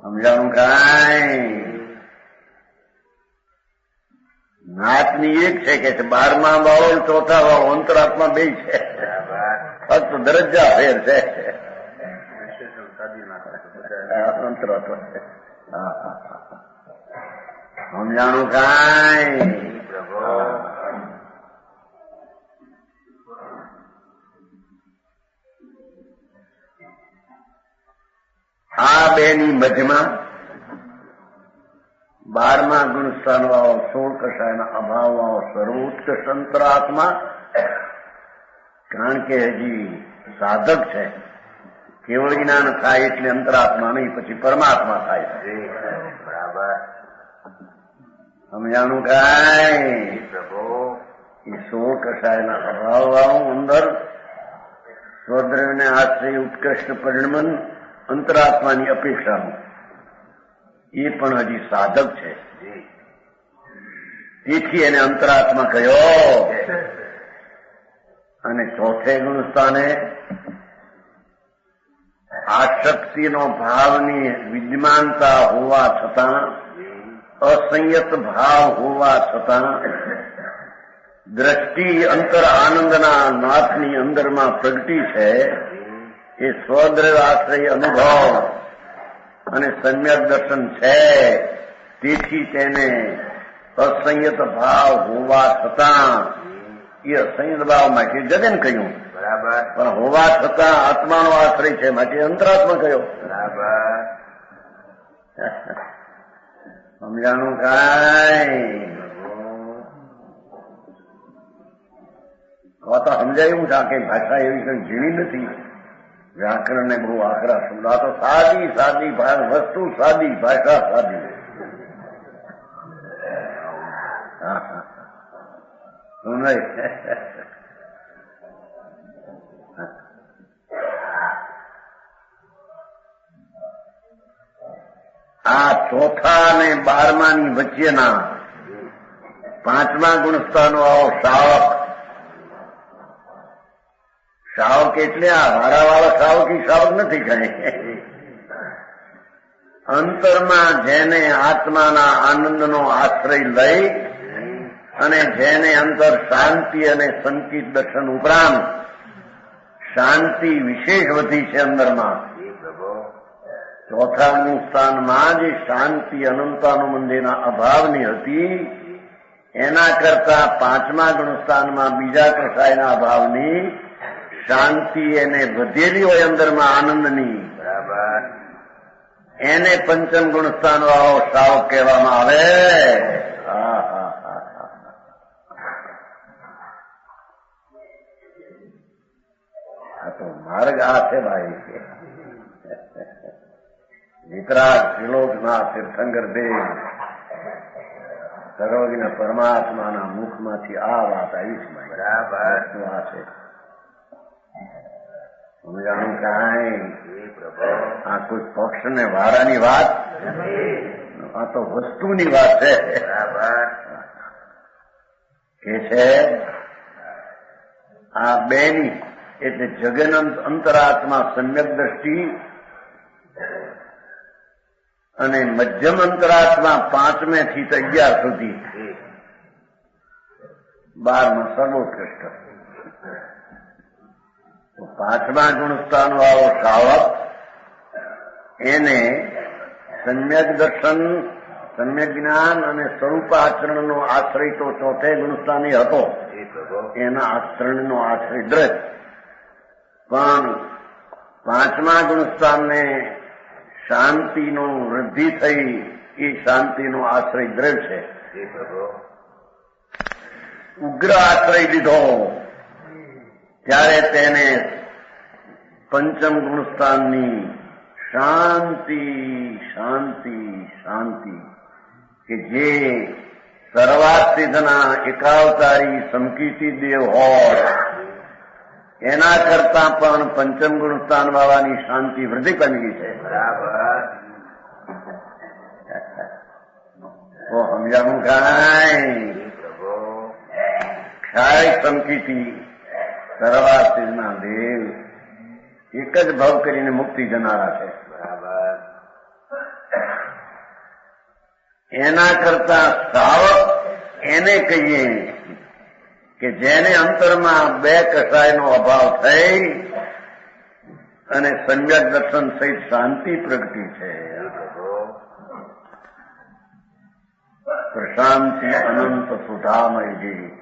સમજાણું કાંઈ. નાતની એક છે કે 12મા ભાવ 4થા ભાવ અંતરાત્મા 2 છે, ફક્ત દરજ્જા ફેર છે. અંતરાત્મા સમજાણું કાંઈ. આ બેની મધ્યમાં 12મા ગુણસ્થાન વાળો 16 કષાયના અભાવ વાળો સર્વોત્કૃષ્ટ અંતરાત્મા, કારણ કે હજી સાધક છે. કેવળ જ્ઞાન થાય એટલે અંતરાત્મા નહીં, પછી પરમાત્મા થાય. બરાબર સમજાણું કાંઈ. એ 16 કષાયના અભાવ વાળું અંદર સ્વદ્રવ્યને આશ્રય ઉત્કૃષ્ટ પરિણમન અંતરાત્માની અપેક્ષાનું, એ પણ હજી સાધક છે. તેથી એને અંતરાત્મા કહ્યો. અને 4થે ગુણસ્થાને આસક્તિનો ભાવની વિદ્યમાનતા હોવા છતાં, અસંયત ભાવ હોવા છતાં દ્રષ્ટિ અંતર આનંદના નાથની અંદરમાં પ્રગટી છે. એ સ્વદ્રવ આશ્રય અનુભવ અને સમ્યક દર્શન છે. તેથી તેને અસંયત ભાવ હોવા છતાં એ અસંયત ભાવ માટે જગન કહ્યું, બરાબર. પણ હોવા છતાં આત્માનો આશ્રય છે માટે અંતરાત્મા કહ્યો. બરાબર. સમજાણું કાંઈ? તો સમજાયું છે. આ કઈ ભાષા એવી કઈ ઝીણી નથી. વ્યાકરણ ને બહુ આકરા શબ્દ. આ તો સાદી સાદી વસ્તુ, સાદી ભાષા, સાદી. સમજાય? આ ચોથા અને 12માની વચ્ચેના 5મા ગુણસ્થાનો આવો શાવક. શાવક એટલે આ વાળાવાળા શાવકી શાવક નથી કઈ. અંતરમાં જેને આત્માના આનંદનો આશ્રય લઈ અને જેને અંતર શાંતિ અને સંકિત દર્શન ઉપરાંત શાંતિ વિશેષ વધી છે અંદરમાં. ચોથાનું સ્થાનમાં જે શાંતિ અનંતાનુબંધીના અભાવની હતી એના કરતા 5મા ગુણસ્થાનમાં બીજા કસાયના અભાવની શાંતિ એને વધેલી હોય અંદરમાં આનંદની. બરાબર. એને પંચમ ગુણસ્થાન વાળો શાવક કહેવામાં આવે. આ તો માર્ગ આ છે ભાઈ. વિતરાગ ત્રિલોકના તીર્થંકર દેવ સર્વજ્ઞ પરમાત્માના મુખમાંથી આ વાત આવી છે. બરાબર. આ છે. સમજાણું કાંઈ? આ કોઈ પક્ષ ને વારાની વાત, આ તો વસ્તુની વાત છે. બરાબર. કે છે આ બેની એટલે જગન અંતરાત્મા સમ્યક દ્રષ્ટિ અને મધ્યમ અંતરાત્મા 5મે થી 11 સુધી 12માં સર્વોત્કૃષ્ટ. 5મા ગુણસ્થાન વાળો શાવક એને સમ્યક દર્શન, સમ્યક જ્ઞાન અને સ્વરૂપ આચરણનો આશ્રય તો ચોથે ગુણસ્થાની હતો. એના આચરણનો આશ્રય દ્રજ. પણ 5મા ગુણસ્થાનને શાંતિનો વૃદ્ધિ થઈ એ શાંતિનો આશ્રય દ્રવ છે. ઉગ્ર આશ્રય લીધો ત્યારે તેને પંચમ ગુણસ્થાનની શાંતિ શાંતિ શાંતિ કે જે સર્વાસિદ્ધના એકાવતારી સમકીર્તિ દેવ હોય એના કરતા પણ પંચમ ગુણસ્થાન વાળાની શાંતિ વૃદ્ધિ પામી છે. બરાબર. તો સમજાવું કાંઈ? ક્ષાય સમકીર્તિ સર્વાસિદ્ધના દેવ એક જ ભાવ કરીને મુક્તિ જનારા છે. બરાબર. એના કરતા શાવક એને કહીએ કે જેને અંતરમાં 2 કસાયનો અભાવ થઈ અને સમ્યક દર્શન સહિત શાંતિ પ્રગટી છે. પ્રશાંતિ અનંત સુધામય જેવી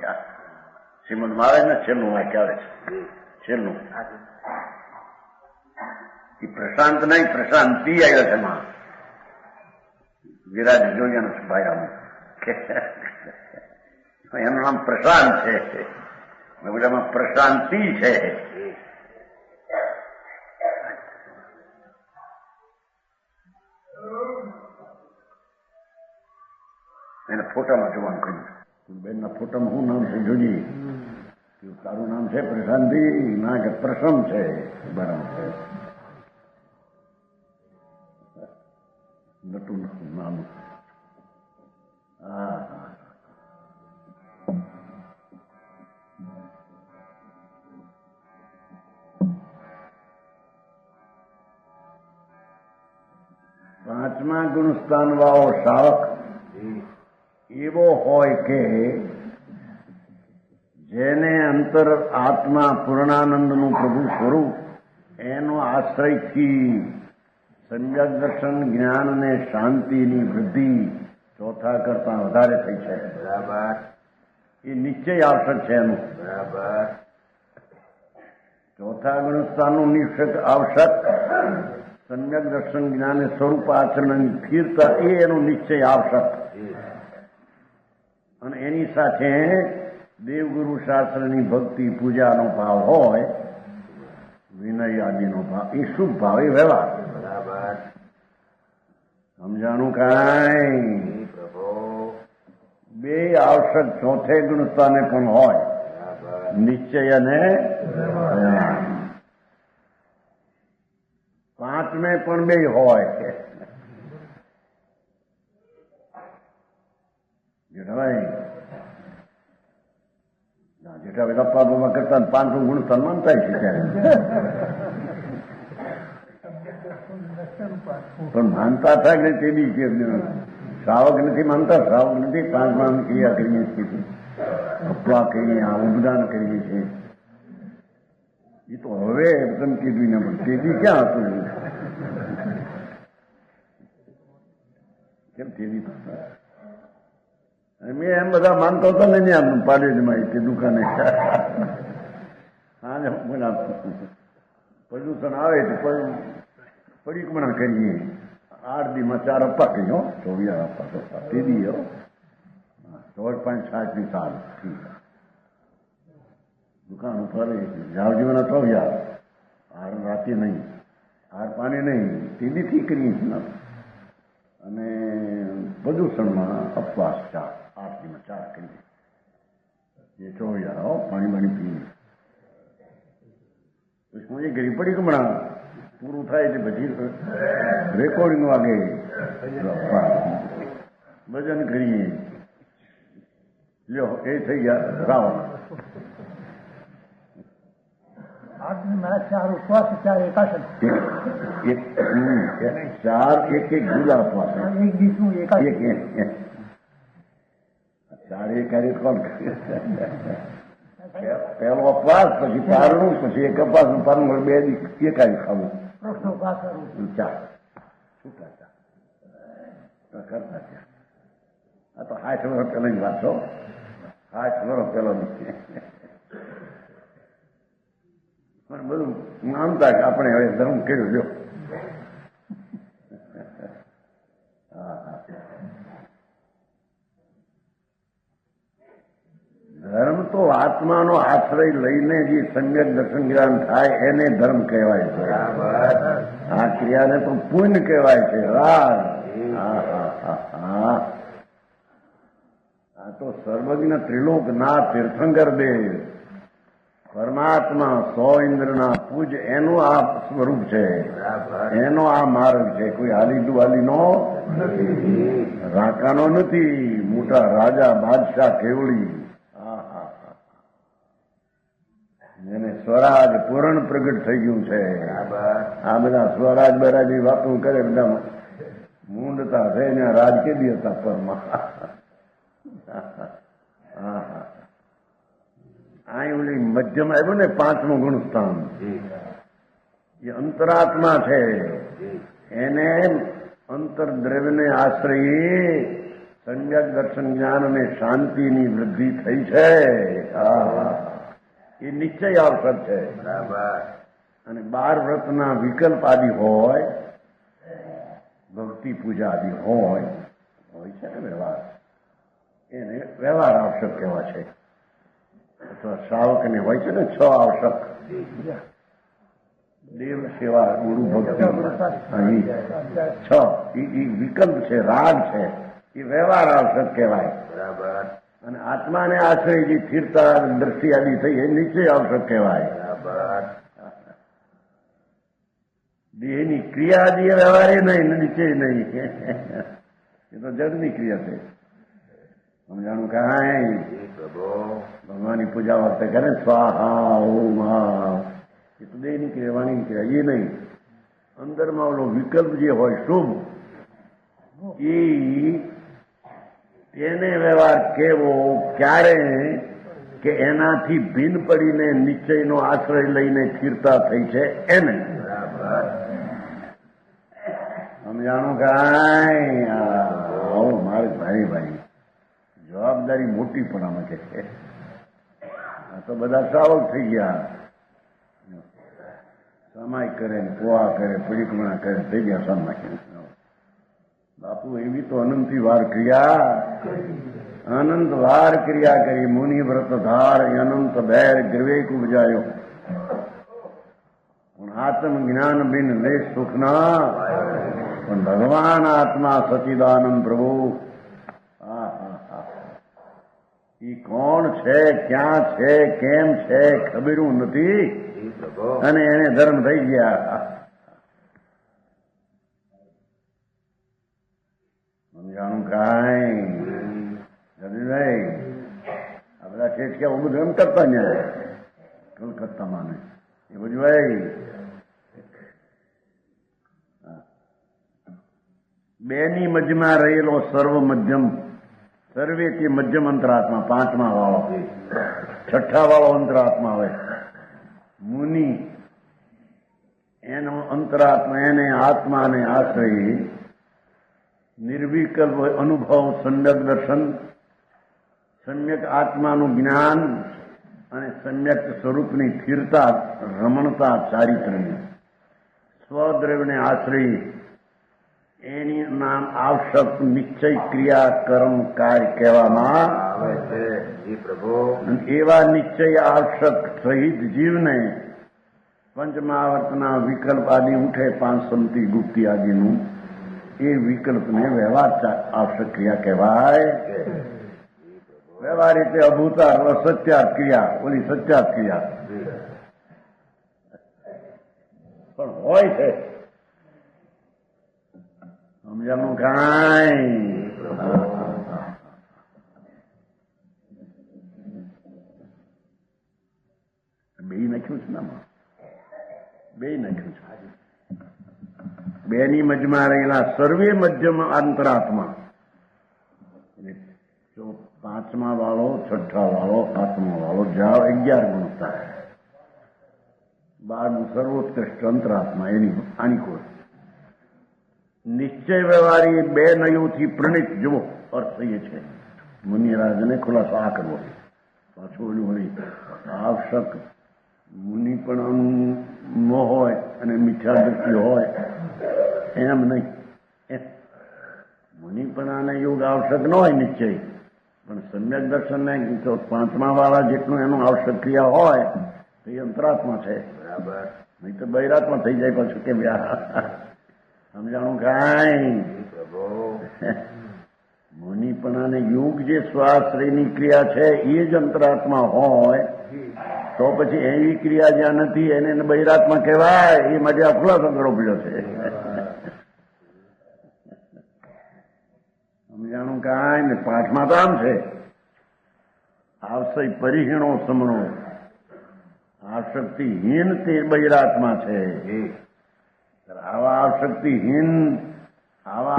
શ્રીમદ મહારાજના છેલ્લું વાક્ય આવે છે. છેલ્લું એ પ્રશાંત નહીં, પ્રશાંતિ આવ્યા છે. એમાં વિરાજ જોઈએ ભાઈ આમ એનું નામ પ્રશાંત છે, બધામાં પ્રશાંતિ છે. એને ફોટામાં જોવાનું કહ્યું. બેનના ફોટામાં શું નામ છે જોજી? તારું નામ છે પ્રશાંતિ? ના કે પ્રસન્ન છે. બરાબર છે. નટું નામ. હા હા. પાંચમા ગુણસ્થાન વાળો શાવક એવો હોય કે જેને અંતર આત્મા પૂર્ણાનંદનું પ્રભુ સ્વરૂપ એનો આશ્રયથી સમ્યક દર્શન જ્ઞાન અને શાંતિની વૃદ્ધિ ચોથા કરતા વધારે થઈ છે. બરાબર. એ નિશ્ચય આવશ્યક છે એનું. બરાબર. ચોથા ગુણસ્થાનનું નિશ્ચય આવશ્યક સમ્યક દર્શન જ્ઞાન સ્વરૂપ આચરણની સ્થિરતા એ એનું નિશ્ચય આવશ્યક. અને એની સાથે દેવગુરુ શાસ્ત્રની ભક્તિ પૂજાનો ભાવ હોય, વિનય આદિનો ભાવ, એ શુભ ભાવ, એ વ્યવહાર. બરાબર. સમજાણું કાંઈ? પ્રભુ. બે આવશ્યક ચોથે ગુણસ્થાને પણ હોય, બરાબર. નિશ્ચય અને વ્યવહાર. પાંચમે પણ બે હોય. જેઠા ગપ્પા બપ્પા કરતા 500 ગુણસ્થાન માનતા છે ત્યારે, પણ માનતા થાય ને તે બી શ્રાવક નથી માનતા, શ્રાવક નથી. 5 ક્રિયા કરીએ છીએ, અપવા કરીએ, આ ઉદ્દાન કરીએ છીએ. એ તો હવે તમે કીધું ને, પણ તે બી ક્યાં હતું? કેમ તે બી મેં એમ બધા માનતો હતો ને, આમ પાડેજમાં તે દુકાને હા પ્રદૂષણ આવે તો પડીકમણા કરીએ. 8 દીમાં 4 અપ્પા કહીએ, 24 અપ્પા તે દી 14.7 સાલ દુકાન ઉપર જાવજીવાના 24 હાર રાતે નહીં, હાર પાણી નહીં, તે દી થી કરીએ છીએ. અને પ્રદૂષણમાં અપવાસ 4, 8 દીમાં 4 કરીએ. એ 24 પાણી પાણી પીએ. પછી હું ઘરી પડી હમણાં પૂરું થાય છે, પછી રેકોર્ડિંગ વાગે ભજન કરીએ. લ્યો એ થઈ ગયા રાવ. 4 ઉપવાસ, 4 એકાદશ, 4 એક જુદા ઉપવાસ, એક દિવસનું એકાદશ. 4 એકાદશ કોણ? પહેલો અપવાસ, પછી પારણું, પછી એક અપવાસ નું પારણું, 2 દિવસ એકાદશ ખાવું. કૃષ્ણ ઉપવાસ કરવું. 4 છૂટા કરતા ત્યાં. આ તો 60 વર્ષ પહેલાની વાત છો, 60 વર્ષ પહેલો બધું માનતા કે આપણે હવે ધર્મ કર્યો જો. ધર્મ તો આત્માનો આશ્રય લઈને જે સમ્યક દર્શન જ્ઞાન થાય એને ધર્મ કહેવાય છે. આ ક્રિયાને તો પુણ્ય કહેવાય છે. રાગ આ તો સર્વજ્ઞ ત્રિલોકનાથ તીર્થંકર દેવ પરમાત્મા 100 ઇન્દ્રના પૂજ એનું આ સ્વરૂપ છે, એનો આ માર્ગ છે. કોઈ હાલીનો રાકાનો નથી. મોટા રાજા બાદશાહ કેવડી એને સ્વરાજ પૂરણ પ્રગટ થઈ ગયું છે. આ બધા સ્વરાજ બરાજી વાતો કરે, બધા મૂંડતા થઈને રાજ કેદી હતા પરમાં. આ ઓલી મધ્યમ આવ્યું ને 5મું ગુણસ્થાન, એ અંતરાત્મા છે. એને અંતરદ્રવ્યને આશ્રયે સમ્યક દર્શન જ્ઞાન અને શાંતિની વૃદ્ધિ થઈ છે. એ નિશ્ચય આવશ્યક છે. અને 12 વ્રતના વિકલ્પ આદિ હોય, ભક્તિ પૂજા આદિ હોય છે ને વ્યવહાર, એને વ્યવહાર આવશ્યક કહેવા છે. અથવા શ્રાવકને હોય છે ને 6 આવશ્યક: દેવ સેવા, ગુરુ ભક્તિ, અહીં 6 વિકલ્પ છે, રાગ છે. એ વ્યવહાર આવશ્યક કહેવાય. અને આત્માને આશ્રય જે સ્થિરતા દ્રષ્ટિ આદિ થઈ એ નિશ્ચય આવશ્યક કહેવાય. દેહની ક્રિયા આદિ વ્યવહાર એ નહીં, નિશ્ચય નહીં. એ તો જડની ક્રિયા છે. સમજાણું કાંઈ? ભગવાનની પૂજા વખતે કરે સ્વાહા ઓમ હા, એ તો દેહની ક્રિયા, વાણીની ક્રિયા એ નહીં. અંદરમાં ઓલો વિકલ્પ જે હોય શુભ, એને વ્યવહાર કેવો, ક્યારે, કે એનાથી ભિન્ન પડીને નિશ્ચયનો આશ્રય લઈને સ્થિરતા થઈ છે એને સમજાણું કાંઈ આવું મારે ભાઈ જવાબદારી મોટી પણ આમાં કે છે. આ તો બધા સાવક થઈ ગયા, સમાય કરે ને પોવા કરે પરિક્રમણા કરે થઈ ગયા સમાય. બાપુ એવી તો અનંતથી વાર ક્રિયા અનંત વાર ક્રિયા કરી મુનિ વ્રત ધાર અનંત બેર ગ્રવેક ઉપજાયો પણ આત્મ જ્ઞાન બિન લેશ સુખના પણ ભગવાન આત્મા સચિદાનંદ પ્રભુ ઈ કોણ છે, ક્યાં છે, કેમ છે ખબરું નથી અને એને ધર્મ થઈ ગયા. સમજાણું કાંઈ નહીં. આ બધા ઠેઠિયા બધું એમ કરતા ન્યાય કલકત્તામાં ને એ બધું ભાઈ બેની મજમાં રહેલો સર્વ મધ્યમ સર્વેથી મધ્યમ અંતરાત્મા પાંચમા વાળો છઠ્ઠા વાળો અંતરાત્મા હોય મુનિ એનો અંતરાત્મા એને આત્માને આશ્રય નિર્વિકલ્પ અનુભવ સમ્યક દર્શન સમ્યક આત્માનું જ્ઞાન અને સમ્યક સ્વરૂપની સ્થિરતા રમણતા ચારિત્રની સ્વદ્રવ્યને આશ્રય એની નામ આવશ્યક નિશ્ચય ક્રિયા કર્મ કાર્ય કહેવામાં આવે છે. એવા નિશ્ચય આવશ્યક સહિત જીવને પંચમહાવર્તના વિકલ્પ આદિ ઉઠે પાંચ સંતિ ગુપ્તિ આદિનું એ વિકલ્પને વ્યવહાર આવશ્યક ક્રિયા કહેવાય. વ્યવહાર રીતે અભૂતાર સત્યાર્થ ક્રિયા ઓલી સત્યાર્થ ક્રિયા પણ હોય છે. સમજાનું કાંઈ બે નાખ્યું છે ને બે નાખ્યું છે. બેની મજમાં રહેલા સર્વે મધ્યમ અંતરાત્મા પાંચમા વાળો છઠ્ઠા વાળો સાતમા વાળો જાઓ 11 ગુણતા 12 સર્વોત્કૃષ્ટ અંતરાત્મા એની આની કોઈ નિશ્ચય વ્યવહારી બે નયોથી પ્રણિત જુઓ અર્થ એ છે. મુનિરાજને ખુલાસો આ કરવો પાછું ઓલું હોય આવશ્યક મુનિ પણ ન હોય અને મિથ્યા દ્રષ્ટિ હોય એમ નહીં. મુનિ પણ આને યોગ આવશ્યક ન હોય નિશ્ચય પણ સમ્યક દર્શન ને પાંચમા વાળા જેટલું એનું આવશ્યક ક્રિયા હોય તો એ અંતરાત્મા છે બરાબર. નહીં તો બહિરાત્મા થઈ જાય પાછું કેમ યાર સમજાણું કાંઈ મુનિ પણ આને યોગ જે સ્વાશ્રયની ક્રિયા છે એ જ અંતરાત્મા હોય તો પછી એવી ક્રિયા જ્યાં નથી એને બહિરાત્મા કહેવાય. એ માટે આ ખુલાસો કરવો પડ્યો છે. સમજાણું કાંઈ ને પાઠમાં તો આમ છે આવશય પરિહીણો સમણો આવશક્તિહીન તે બહિરાત્મા છે. આવા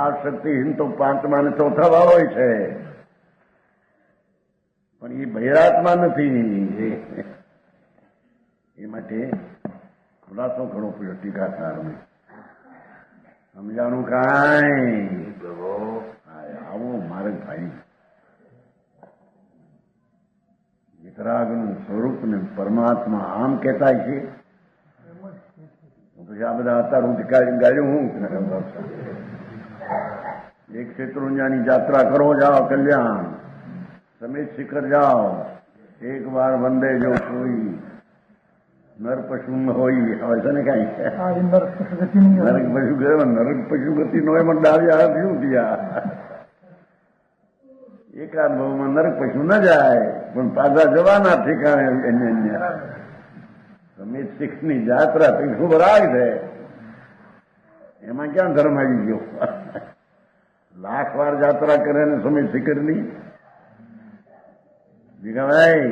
આવશક્તિહીન તો પાંચમા ને ચોથા વાળો છે પણ એ બહિરાત્મા નથી. એ માટે ખુલાસો કરવો પડ્યો ટીકાકારને. સમજાણું કાંઈ આવો મારે ભાઈ વિતરાગનું સ્વરૂપ ને પરમાત્મા આમ કહેતા છે. પછી આ બધા અત્યારે ગાડ્યું હું એક શેત્રુંજાની યાત્રા કરો જાઓ કલ્યાણ સમેત શિખર જાઓ એક વાર વંદે જો કોઈ નર પશુ હોય હવે છે ને કઈ નરક પશુ ગયો નરક પશુ ગતિ નો એમાં ડાવ્યા શું થયા એકાદ ભાવમાં નરક પશુ ન જાય પણ પાછા જવાના ઠેકાણે સમિત શિખની યાત્રા તો ખૂબ રાગ છે એમાં ક્યાં ધર્મ આવી ગયો. લાખ વાર યાત્રા કરે ને સમિત શિખરની ભાઈ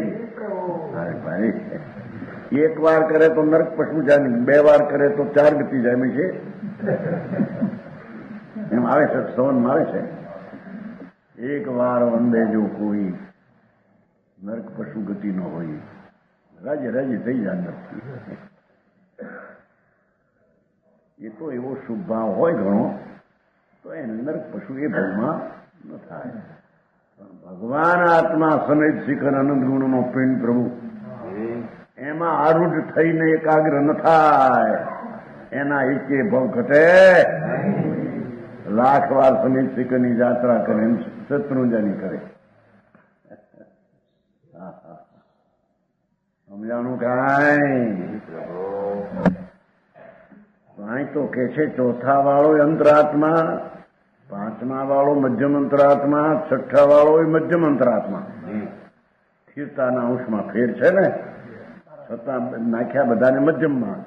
એક વાર કરે તો નરક પશુ જાય, 2 વાર કરે તો 4 ગતિ જાય છે એમ આવે છે સવન મારે છે. એક વાર વંદે જો કોઈ નર્ક પશુ ગતિ ન હોય, રાજ્ય રાજ્ય થઈ જાય નથી. એ તો એવો શુભ ભાવ હોય ઘણો તો એને નર્ક પશુ એ ભાવમાં ન થાય. પણ ભગવાન આત્મા સમેત શિખર આનંદ ગુણનો પિંડ પ્રભુ એમાં આરૂઢ થઈને એકાગ્ર ન થાય, એના એકે ભાવ ઘટે. લાખ વાર સમિત શિખરની યાત્રા કરે એમ શત્રુંજની કરે. સમજાણું કાંઈ? કાંઈ તો કે છે ચોથા વાળો અંતરાત્મા, પાંચમા વાળો મધ્યમ અંતરાત્મા, છઠ્ઠા વાળો મધ્યમ અંતરાત્મા. સ્થિરતાના અંશમાં ફેર છે ને, છતાં નાખ્યા બધાને મધ્યમમાં.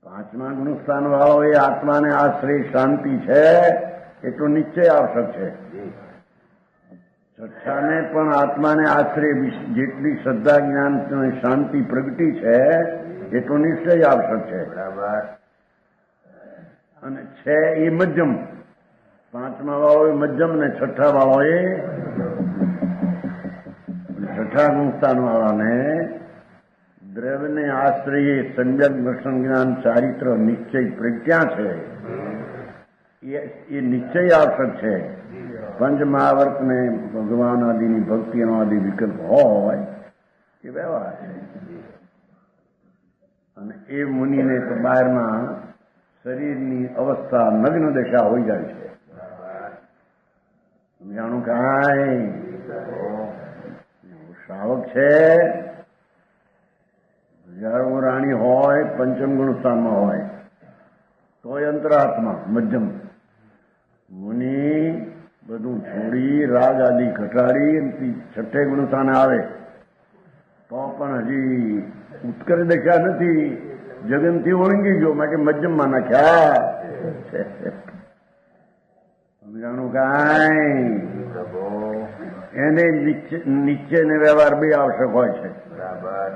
પાંચમા ગુણસ્થાન વાળો એ આત્માને આશ્રય શાંતિ છે એટલો નિશ્ચય આવશ્યક છે. છઠ્ઠાને પણ આત્માને આશ્રય જેટલી શ્રદ્ધા જ્ઞાન શાંતિ પ્રગટી છે એટલો નિશ્ચય આવશ્યક છે. બરાબર. અને છે એ મધ્યમ. પાંચમા વાળો એ મધ્યમ ને છઠ્ઠા વાળો એ છઠ્ઠા ગુણસ્થાન વાળાને દ્રવ્યને આશ્રયે સમ્યક દર્શન જ્ઞાન ચારિત્ર નિશ્ચય પ્રજ્ઞા છે. એ નિશ્ચય આવશ્યક છે. પંચ મહાવર્ત ને ભગવાન આદિની ભક્તિનો આદિ વિકલ્પ હોય એ વ્યવહાર છે. અને એ મુનિને તો બહારમાં શરીરની અવસ્થા નગ્ન દશા હોઈ જાય છે. સમજાણું કાંઈ? શ્રાવક છે, હજારો રાણી હોય, પંચમ ગુણસ્થાનમાં હોય તોય અંતરાત્મા મધ્યમ. મુનિ બધું છોડી રાગ આદિ ઘટાડી છઠ્ઠે ગુણસ્થાને આવે તો પણ હજી ઉત્કર્ષ દશા નથી, જગનથી ઓળંગી ગયો માટે મધ્યમમાં નાખ્યા. સમજાણું કાંઈ? એને નિશ્ચય ને વ્યવહાર બે આવશ્યક હોય છે. બરાબર.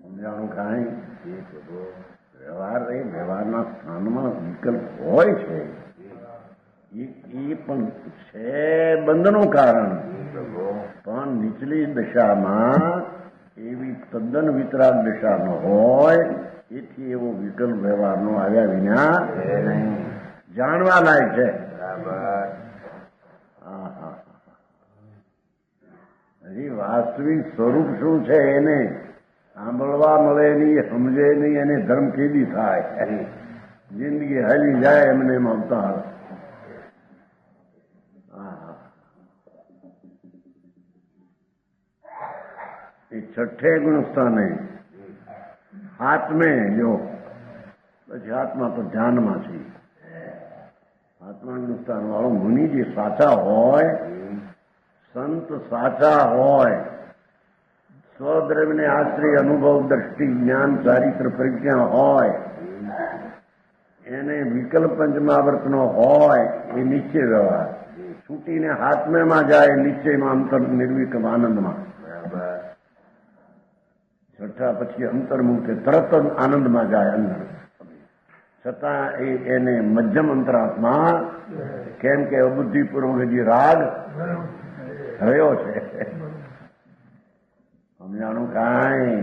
સમજાણું કાંઈ? વ્યવહાર એ વ્યવહારના સ્થાનમાં વિકલ્પ હોય છે. એ પણ છે બંધનું કારણ, પણ નીચલી દશામાં એવી તદ્દન વિતરાગ દશા ન હોય એથી એવો વિકલ્પ વ્યવહારનો આવ્યા વિના જાણવા લાયક છે. બરાબર. હજી વાસ્તવિક સ્વરૂપ શું છે એને સાંભળવા મળે નહીં, સમજે નહીં, એને ધર્મ કેદી થાય. જિંદગી હાલી જાય એમને એમ અવતાર. એ છઠ્ઠે ગુણસ્થાને આત્મે જો પછી આત્મા તો ધ્યાનમાં છે. આત્મા ગુણસ્થાન વાળો મુનિ જે સાચા હોય, સંત સાચા હોય, સ્વદ્રવ્યને આશ્રય અનુભવ દ્રષ્ટિ જ્ઞાન ચારિત્ર પ્રજ્ઞા હોય, એને વિકલ્પ પંચમાવર્તનો હોય એ નિશ્ચય વ્યવહાર છૂટીને હાથમેમાં જાય નિશ્ચયમાં અંતર નિર્વિકલ્પ આનંદમાં. છઠ્ઠા પછી અંતર્મુખ તરત જ આનંદમાં જાય અંદર. છતાં એને મધ્યમ અંતરાત્મા કેમ કે અબુદ્ધિપૂર્વક હજી રાગ રહ્યો છે. સમજાણું કાંઈ?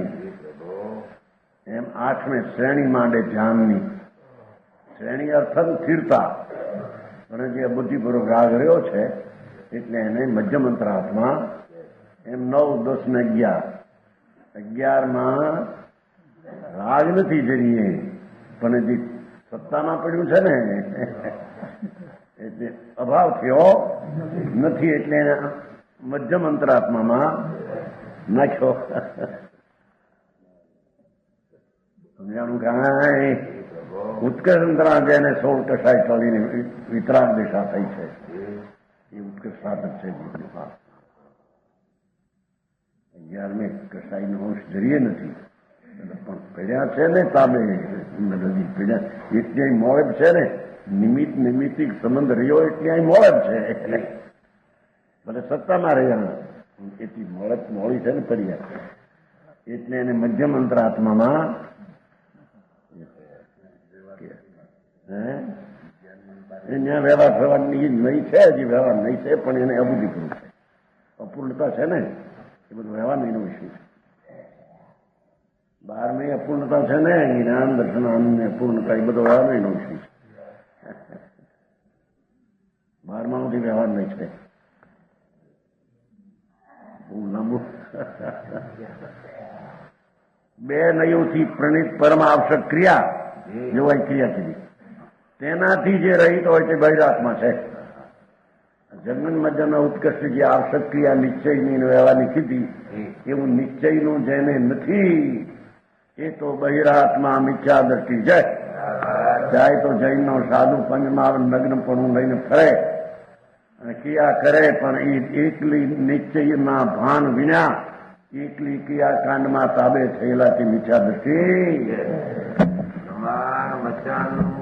એમ આઠમે શ્રેણી માંડે ધ્યાનની. શ્રેણી અર્થાત સ્થિરતા, પણ જે અબુદ્ધિપૂર્વક રાગ રહ્યો છે એટલે એને મધ્યમ અંતરાત્મા. એમ 9, 10 ને 11માં રાગ નથી જરીએ, પણ જે સત્તામાં પડ્યું છે ને એટલે અભાવ થયો નથી એટલે એને મધ્યમ અંતરાત્મામાં નાખ્યો. સમજાણું કાંઈ? ઉત્કર્ષ અંતરાત્મા એને 16 કસાય ચાલીને વિતરાગ દિશા થઈ છે. એ ઉત્કર્ષ સાધક છે. 11મે કસાઈનો અંશ જરીએ નથી, પણ પડ્યા છે ને તાબે નદી પડ્યા એટલે મોળબ છે ને, નિમિત્તિક સંબંધ રહ્યો એટલે અહીં મોળબ છે. ભલે સત્તામાં રહ્યા એટલી મોળી છે ને પડ્યા એટલે એને મધ્યમ અંતરાત્મામાં એને વ્યવહાર થવાની નહીં છે, હજી વ્યવહાર નહીં છે, પણ એને અબુદ્ધિકૃત છે. અપૂર્ણતા છે ને એ બધું વ્યવહાર નહીં વિષય છે. બહારની અપૂર્ણતા છે ને જ્ઞાન દર્શન આનંદ અપૂર્ણતા એ બધો વ્યવહાર નહીં વિષય છે. બહારમાં બધી વ્યવહાર નહીં છે. બહુ લાંબુ બે નયુથી પ્રણીત પરમ આવશ્યક ક્રિયા જોવાય ક્રિયા કીધી તેનાથી જે રહિત હોય તે બહિરાત્મા છે. જન્મ મજાના ઉત્કર્ષ જે આવશ્યક ક્રિયા નિશ્ચયની વ્યવહારની કીધી એવું નિશ્ચયનું જેને નથી એ તો બહિરાત્મા મિથ્યા દ્રષ્ટિ જાય તો જૈનનો સાધુ પંચમાં નગ્નપણું લઈને ફરે અને ક્રિયા કરે પણ એ એકલી નિશ્ચયના ભાન વિના એકલી ક્રિયાકાંડમાં તાબે થયેલાથી મિથ્યા દ્રષ્ટિ બચ્ચાનું